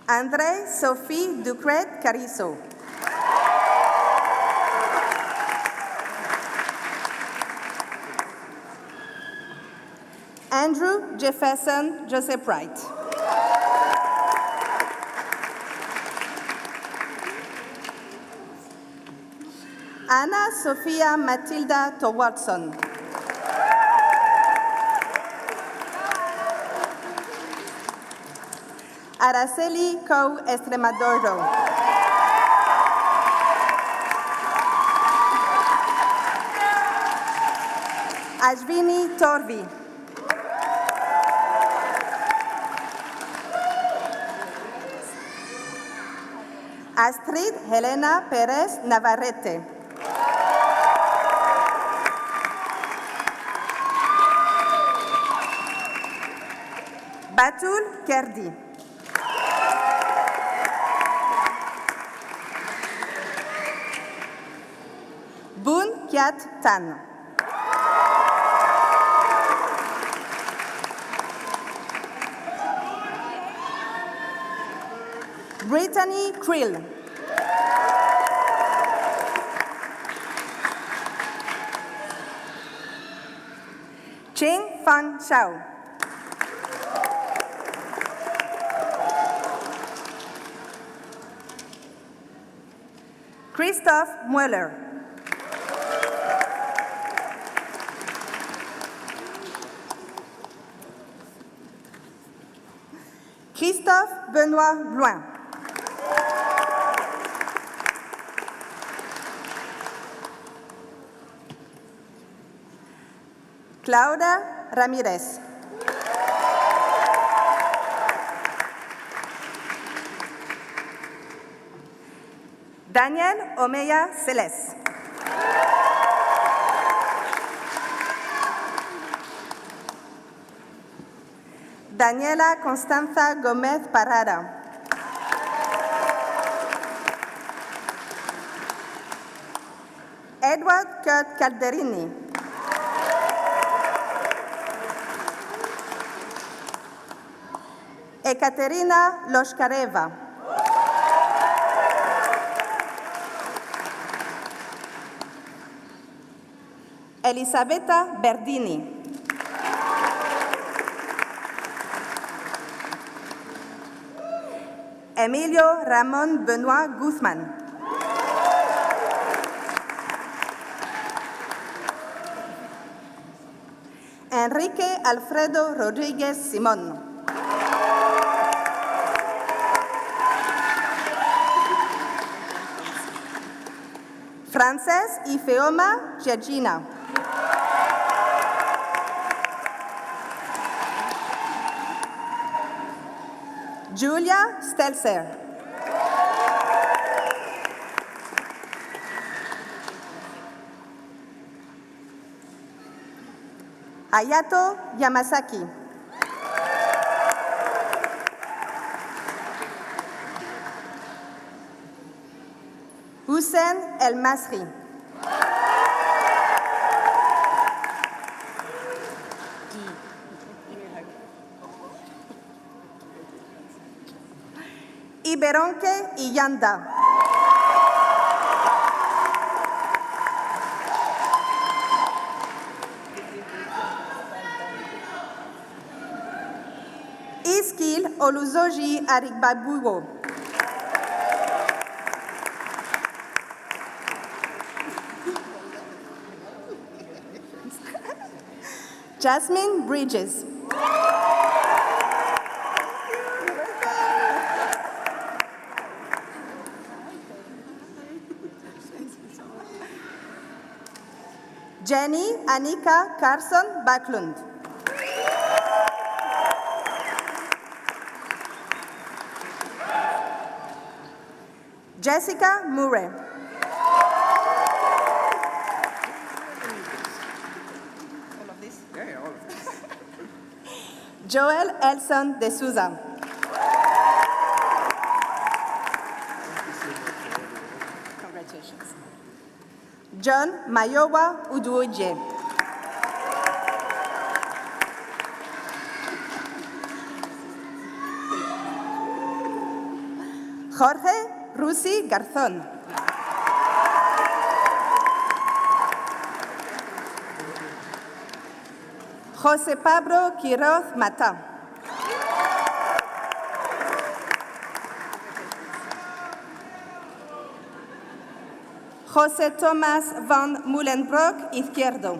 Andre Sophie Ducret Cariso. Andrew Jefferson Joseph Wright. Anna Sophia Matilda Thorwaldson. Araceli Coe Estremadoro. Ashvini Torvi. Astrid Helena Perez Navarrete. Batul Kerdi. Boon Kiat Tan. Brittany Krill. Ching Fan Chao. Christoph Mueller. Christophe Benoît Bloin. Claudia Ramirez. Daniel Omeya Celes. Daniela Constanza Gomez Parada. Edward Kurt Calderini. Ekaterina Loshkareva. Elisabetta Berdini. Emilio Ramón Benoit Guzmán. Enrique Alfredo Rodríguez Simón. Frances Ifeoma Giagina. Julia Stelzer. Ayato Yamasaki. Hussein El Masri. Iberonke Iyanda. Iskil Oluzoji Arigbabugo. Jasmine Bridges. Jenny Annika Carson Backlund. Jessica Murray. Joel Elson de Souza. Congratulations. John Mayowa Uduoje. Jorge Rusi Garzón. José Pablo Quiroz Mata. José Tomás van Mulenbroek Izquierdo.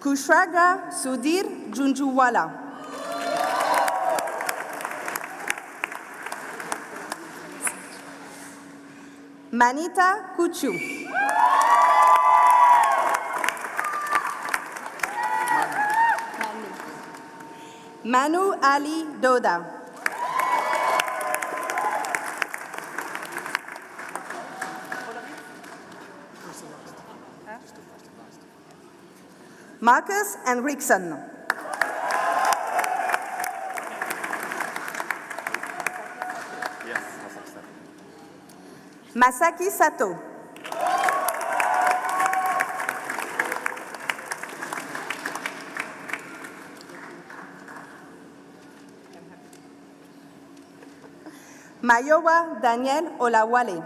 Kushraga Sudhir Junjuwala. Manita Kuchu. Manu Ali Doda. Marcus Henriksen. Masaki Sato. Mayowa Daniel Olawale.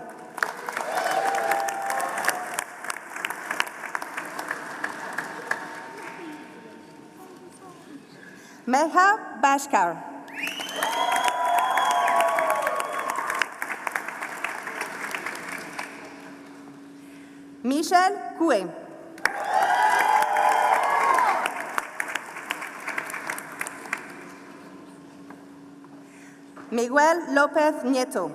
Meha Bashkar. Michel Coué. Miguel López Nieto.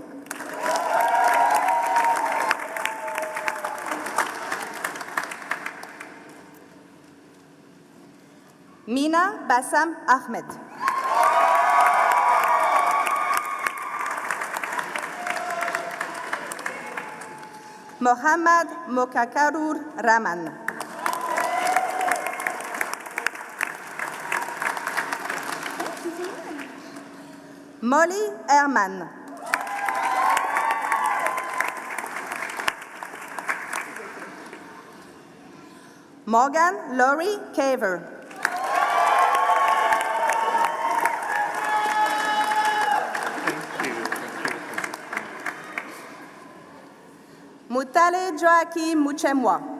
Mina Bassam Ahmed. Mohammad Mokakarur Rahman. Molly Herman. Morgan Laurie Caver. Mutale Joaki Muchemwa.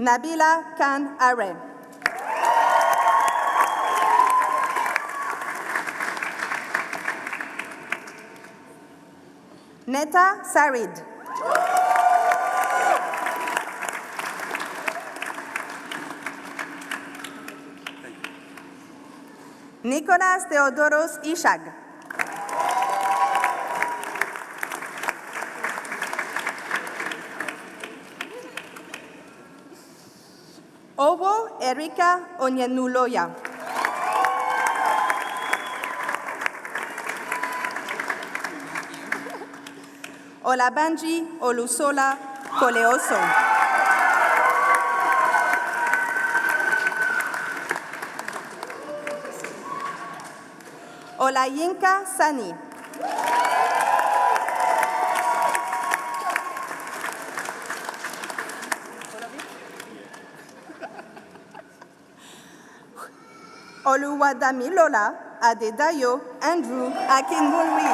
Nabila Khan Are. Neta Sarid. Nicolas Theodoros Ishag. Owo Erika Onyenuloya. Olabanji Olusola Koleoso. Olayinka Sani. Oluwadamilola Adedayo Andrew Akinwumi.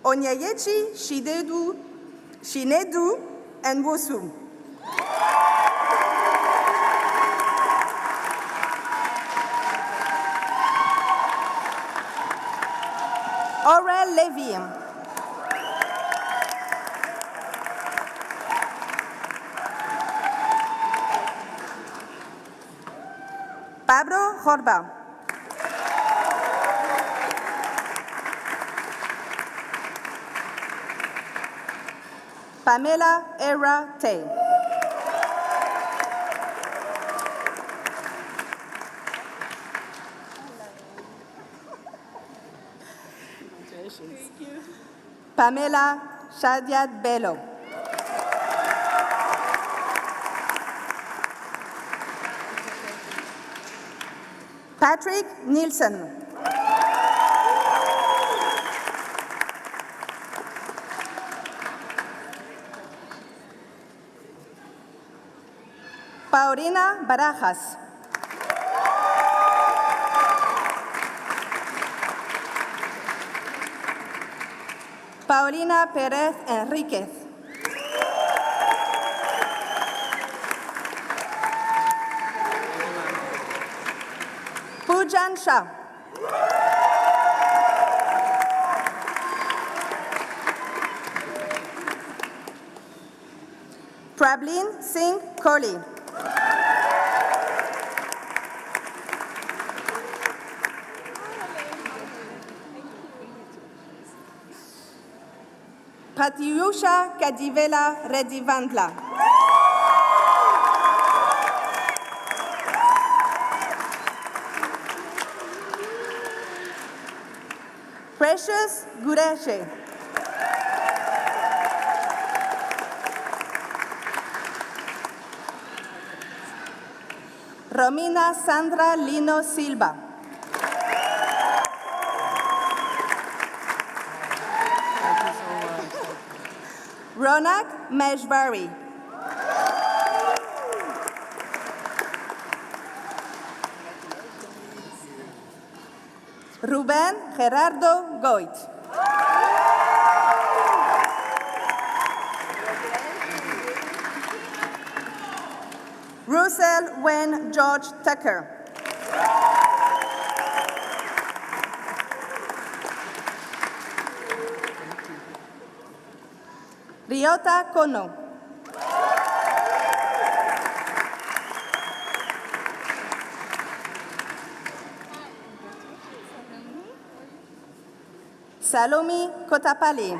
Onyeyechi Shinedu Nwosu. Aurel Levy. Pablo Jorba. Pamela Era Tay. Pamela Shadiat Bello. Patrick Nielsen. Paulina Barajas. Paulina Pérez Enríquez. Pujan Shah. Prablin Singh Kohli. Pratyusha Kadivela Redivandla. Precious Gureshe. Romina Sandra Lino Silva. Ronak Meshvari. Ruben Gerardo Goit. Russell Wayne George Tucker. Ryota Kono. Salome Kotapale.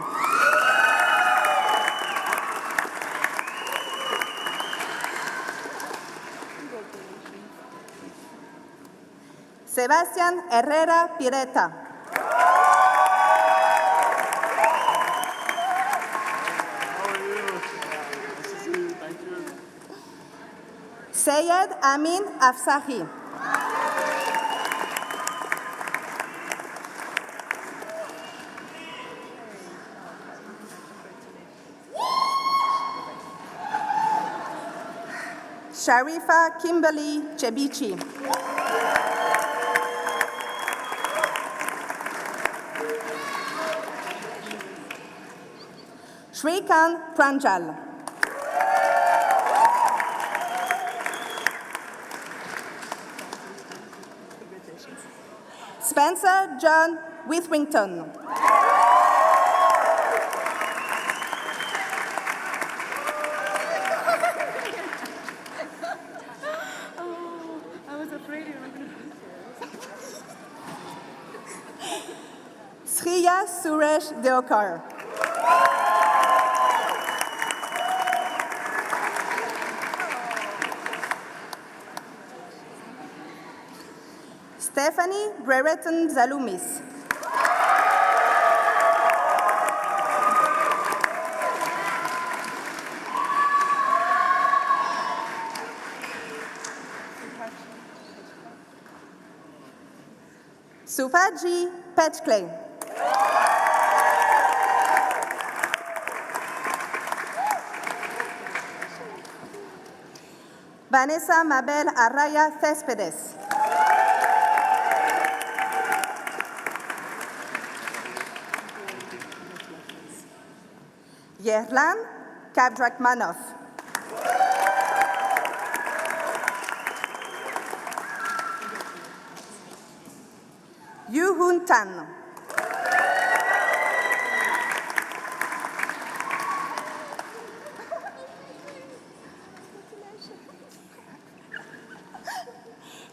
Sebastián Herrera Pireta. Sayed Amin Afsahi. Sharifa Kimberly Chebichi. Shrikant Pranjal. Spencer John Withrington. Sriya Suresh Deokar. Stephanie Brereton Zalumis. Supaji Petclay. Vanessa Mabel Arraya Céspedes. Yerlan Kavdrakmanov. Yuhun Tan.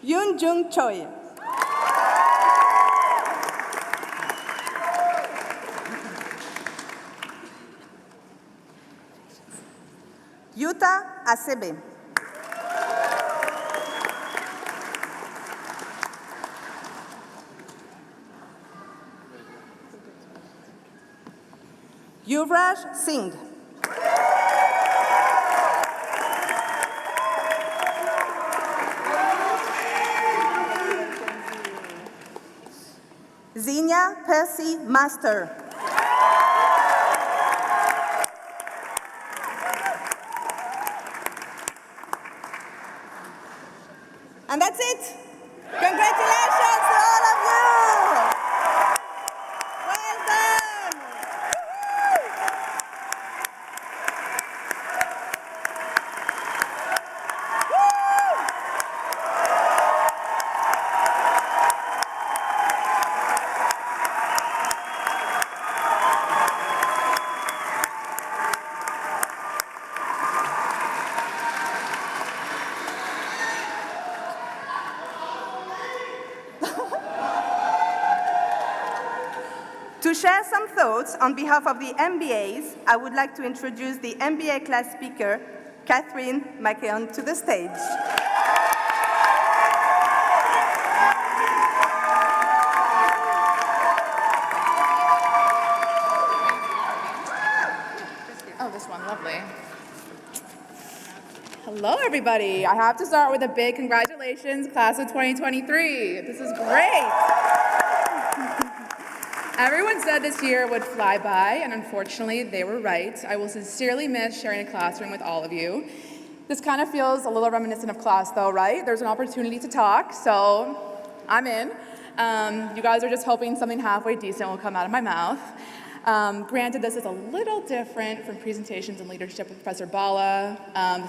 Yoon Jung Choi. Yuta Asebe. Yuvraj Singh. Xenia Percy Master. And that's it. Congratulations to all of you. Well done. To share some thoughts on behalf of the MBAs, I would like to introduce the MBA class speaker, Katherine, McKeon, to the stage. Oh, this one, lovely. Hello, everybody. I have to start with a big congratulations, class of 2023. This is great. Everyone said this year would fly by, and unfortunately, they were right. I will sincerely miss sharing a classroom with all of you. This kind of feels a little reminiscent of class, though, right? There's an opportunity to talk, so I'm in. You guys are just hoping something halfway decent will come out of my mouth. Granted, this is a little different from presentations and leadership with Professor Bala.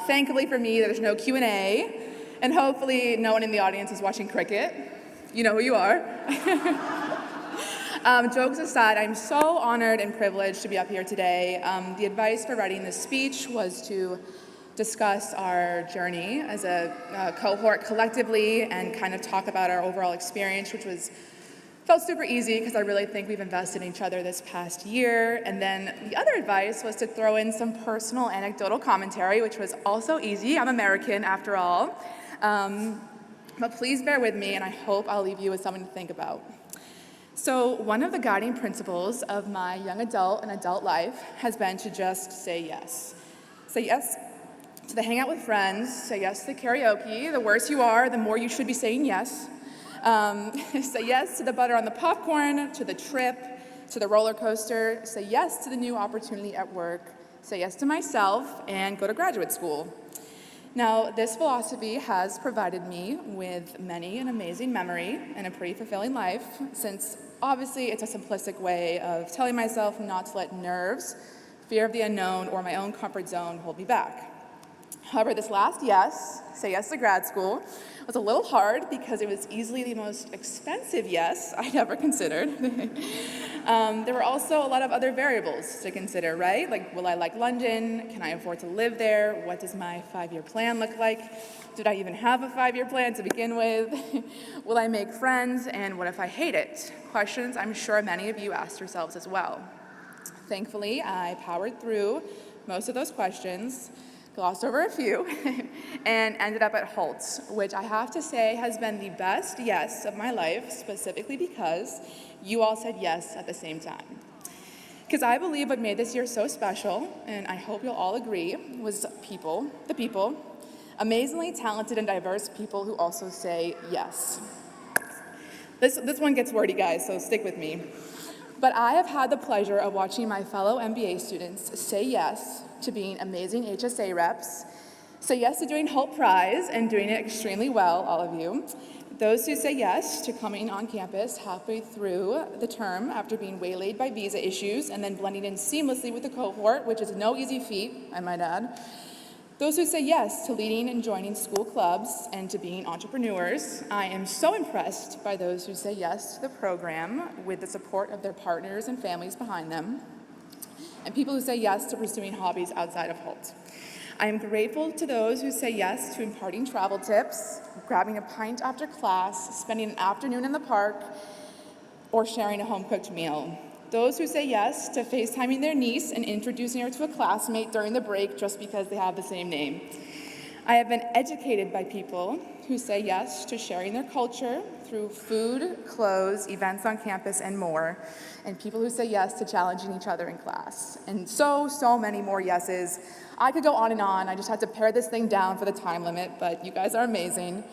Thankfully for me, there's no Q&A, and hopefully no one in the audience is watching cricket. You know who you are. Jokes aside, I'm so honored and privileged to be up here today. The advice for writing this speech was to discuss our journey as a cohort collectively and kind of talk about our overall experience, which felt super easy because I really think we've invested in each other this past year. And then the other advice was to throw in some personal anecdotal commentary, which was also easy. I'm American after all. But please bear with me, and I hope I'll leave you with something to think about. So one of the guiding principles of my young adult and adult life has been to just say yes. Say yes to the hangout with friends, say yes to the karaoke. The worse you are, the more you should be saying yes. Say yes to the butter on the popcorn, to the trip, to the roller coaster. Say yes to the new opportunity at work. Say yes to myself and go to graduate school. Now, this philosophy has provided me with many an amazing memory and a pretty fulfilling life, since obviously it's a simplistic way of telling myself not to let nerves, fear of the unknown, or my own comfort zone hold me back. However, this last yes, say yes to grad school, was a little hard because it was easily the most expensive yes I'd ever considered. There were also a lot of other variables to consider, right? Like, will I like London? Can I afford to live there? What does my 5-year plan look like? Did I even have a 5-year plan to begin with? Will I make friends? And what if I hate it? Questions I'm sure many of you asked yourselves as well. Thankfully, I powered through most of those questions, glossed over a few, and ended up at Hult, which I have to say has been the best yes of my life, specifically because you all said yes at the same time. Because I believe what made this year so special, and I hope you'll all agree, was the people, amazingly talented and diverse people who also say yes. This one gets wordy, guys, so stick with me. But I have had the pleasure of watching my fellow MBA students say yes to being amazing HSA reps, say yes to doing Hult Prize and doing it extremely well, all of you. Those who say yes to coming on campus halfway through the term after being waylaid by visa issues and then blending in seamlessly with the cohort, which is no easy feat, I might add. Those who say yes to leading and joining school clubs and to being entrepreneurs. I am so impressed by those who say yes to the program with the support of their partners and families behind them, and people who say yes to pursuing hobbies outside of Hult. I am grateful to those who say yes to imparting travel tips, grabbing a pint after class, spending an afternoon in the park, or sharing a home-cooked meal. Those who say yes to FaceTiming their niece and introducing her to a classmate during the break just because they have the same name. I have been educated by people who say yes to sharing their culture through food, clothes, events on campus, and more, and people who say yes to challenging each other in class. And so many more yeses. I could go on and on. I just had to pare this thing down for the time limit, but you guys are amazing.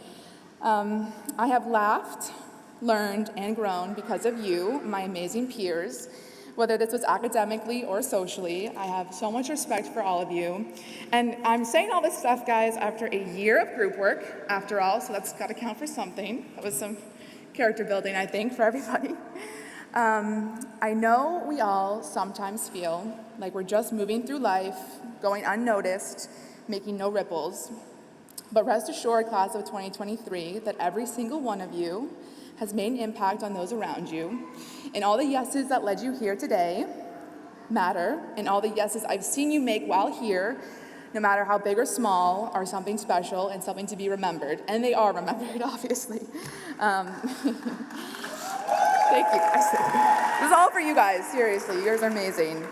I have laughed, learned, and grown because of you, my amazing peers, whether this was academically or socially. I have so much respect for all of you. And I'm saying all this stuff, guys, after a year of group work, after all, so that's got to count for something. That was some character building, I think, for everybody. I know we all sometimes feel like we're just moving through life, going unnoticed, making no ripples. But rest assured, class of 2023, that every single one of you has made an impact on those around you. And all the yeses that led you here today matter, and all the yeses I've seen you make while here, no matter how big or small, are something special and something to be remembered. And they are remembered, obviously. Thank you, guys. This is all for you guys, seriously. Yours are amazing.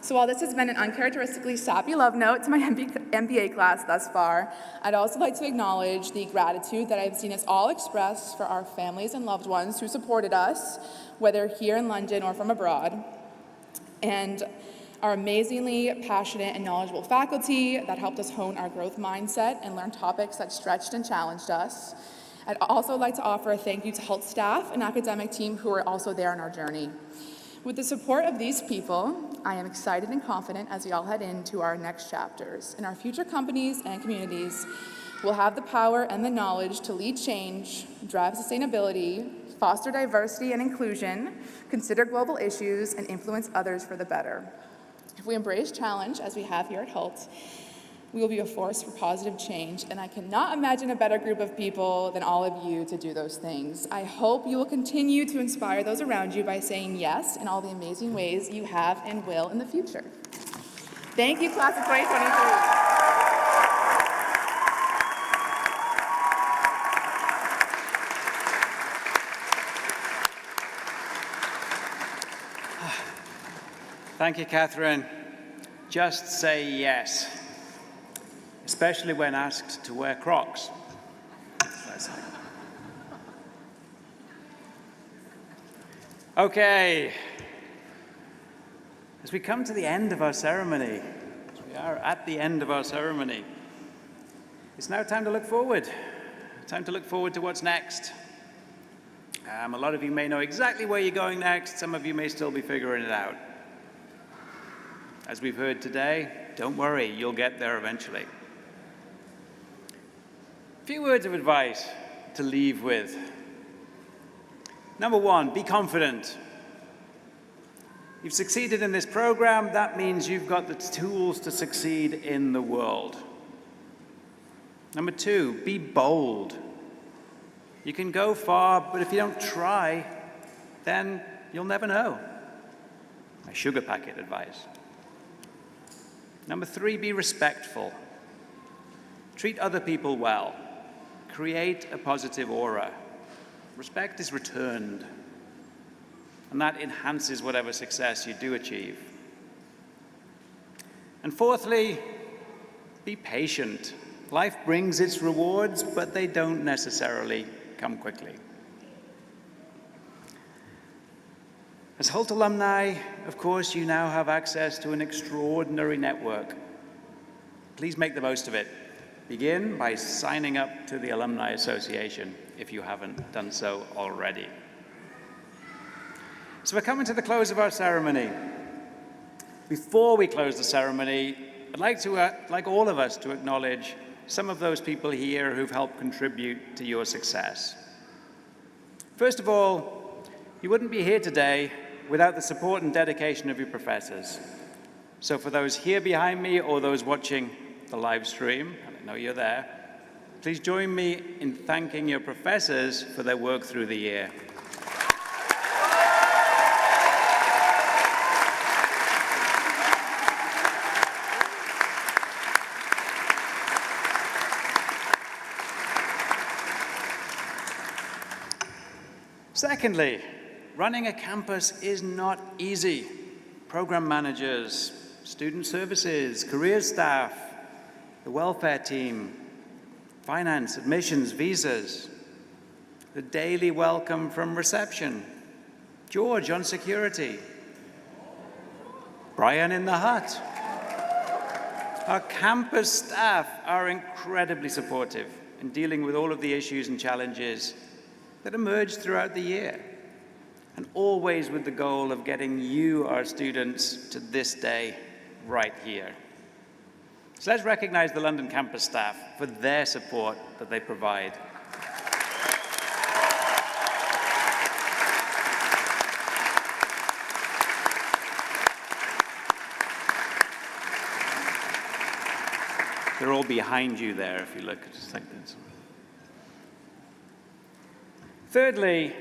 So while this has been an uncharacteristically sappy love note to my MBA class thus far, I'd also like to acknowledge the gratitude that I've seen us all express for our families and loved ones who supported us, whether here in London or from abroad, and our amazingly passionate and knowledgeable faculty that helped us hone our growth mindset and learn topics that stretched and challenged us, I'd also like to offer a thank you to Hult staff and academic team who are also there on our journey. With the support of these people, I am excited and confident as we all head into our next chapters. In our future companies and communities, we'll have the power and the knowledge to lead change, drive sustainability, foster diversity and inclusion, consider global issues, and influence others for the better. If we embrace challenge, as we have here at Hult, we will be a force for positive change, and I cannot imagine a better group of people than all of you to do those things. I hope you will continue to inspire those around you by saying yes in all the amazing ways you have and will in the future. Thank you, class of 2023. Thank you, Katherine. Just say yes, especially when asked to wear Crocs. Okay, as we come to the end of our ceremony, we are at the end of our ceremony, it's now time to look forward. Time to look forward to what's next. A lot of you may know exactly where you're going next. Some of you may still be figuring it out. As we've heard today, don't worry, you'll get there eventually. A few words of advice to leave with. Number one, be confident. You've succeeded in this program, that means you've got the tools to succeed in the world. Number two, be bold. You can go far, but if you don't try, then you'll never know. My sugar packet advice. Number three, be respectful. Treat other people well. Create a positive aura. Respect is returned, and that enhances whatever success you do achieve. And fourthly, be patient. Life brings its rewards, but they don't necessarily come quickly. As Hult alumni, of course, you now have access to an extraordinary network. Please make the most of it. Begin by signing up to the Alumni Association if you haven't done so already. So we're coming to the close of our ceremony. Before we close the ceremony, I'd like all of us to acknowledge some of those people here who've helped contribute to your success. First of all, you wouldn't be here today without the support and dedication of your professors. So for those here behind me or those watching the live stream, and I know you're there, please join me in thanking your professors for their work through the year. Secondly, running a campus is not easy. Program managers, student services, career staff, the welfare team, finance, admissions, visas, the daily welcome from reception, George on security, Brian in the hut. Our campus staff are incredibly supportive in dealing with all of the issues and challenges that emerge throughout the year, and always with the goal of getting you, our students, to this day right here. So let's recognize the London campus staff for their support that they provide. They're all behind you there if you look, just like this. Thirdly,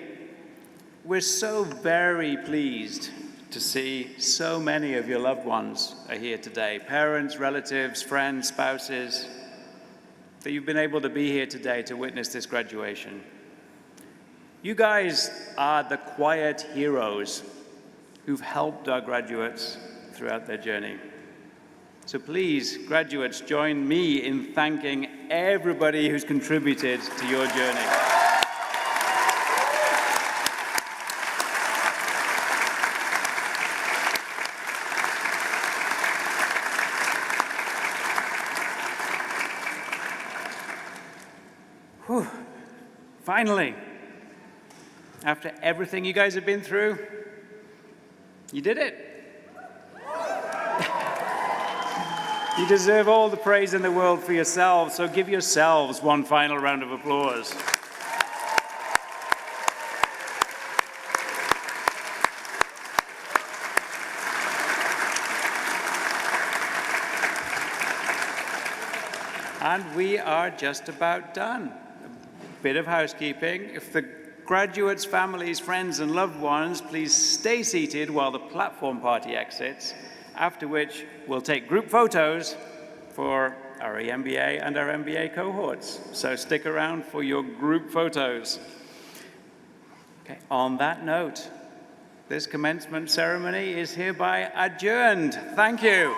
we're so very pleased to see so many of your loved ones are here today. Parents, relatives, friends, spouses, that you've been able to be here today to witness this graduation. You guys are the quiet heroes who've helped our graduates throughout their journey. So please, graduates, join me in thanking everybody who's contributed to your journey. Finally, after everything you guys have been through, you did it. You deserve all the praise in the world for yourselves, so give yourselves one final round of applause. And we are just about done. A bit of housekeeping. If the graduates, families, friends, and loved ones, please stay seated while the platform party exits, after which we'll take group photos for our EMBA and our MBA cohorts. So stick around for your group photos. Okay, on that note, this commencement ceremony is hereby adjourned. Thank you.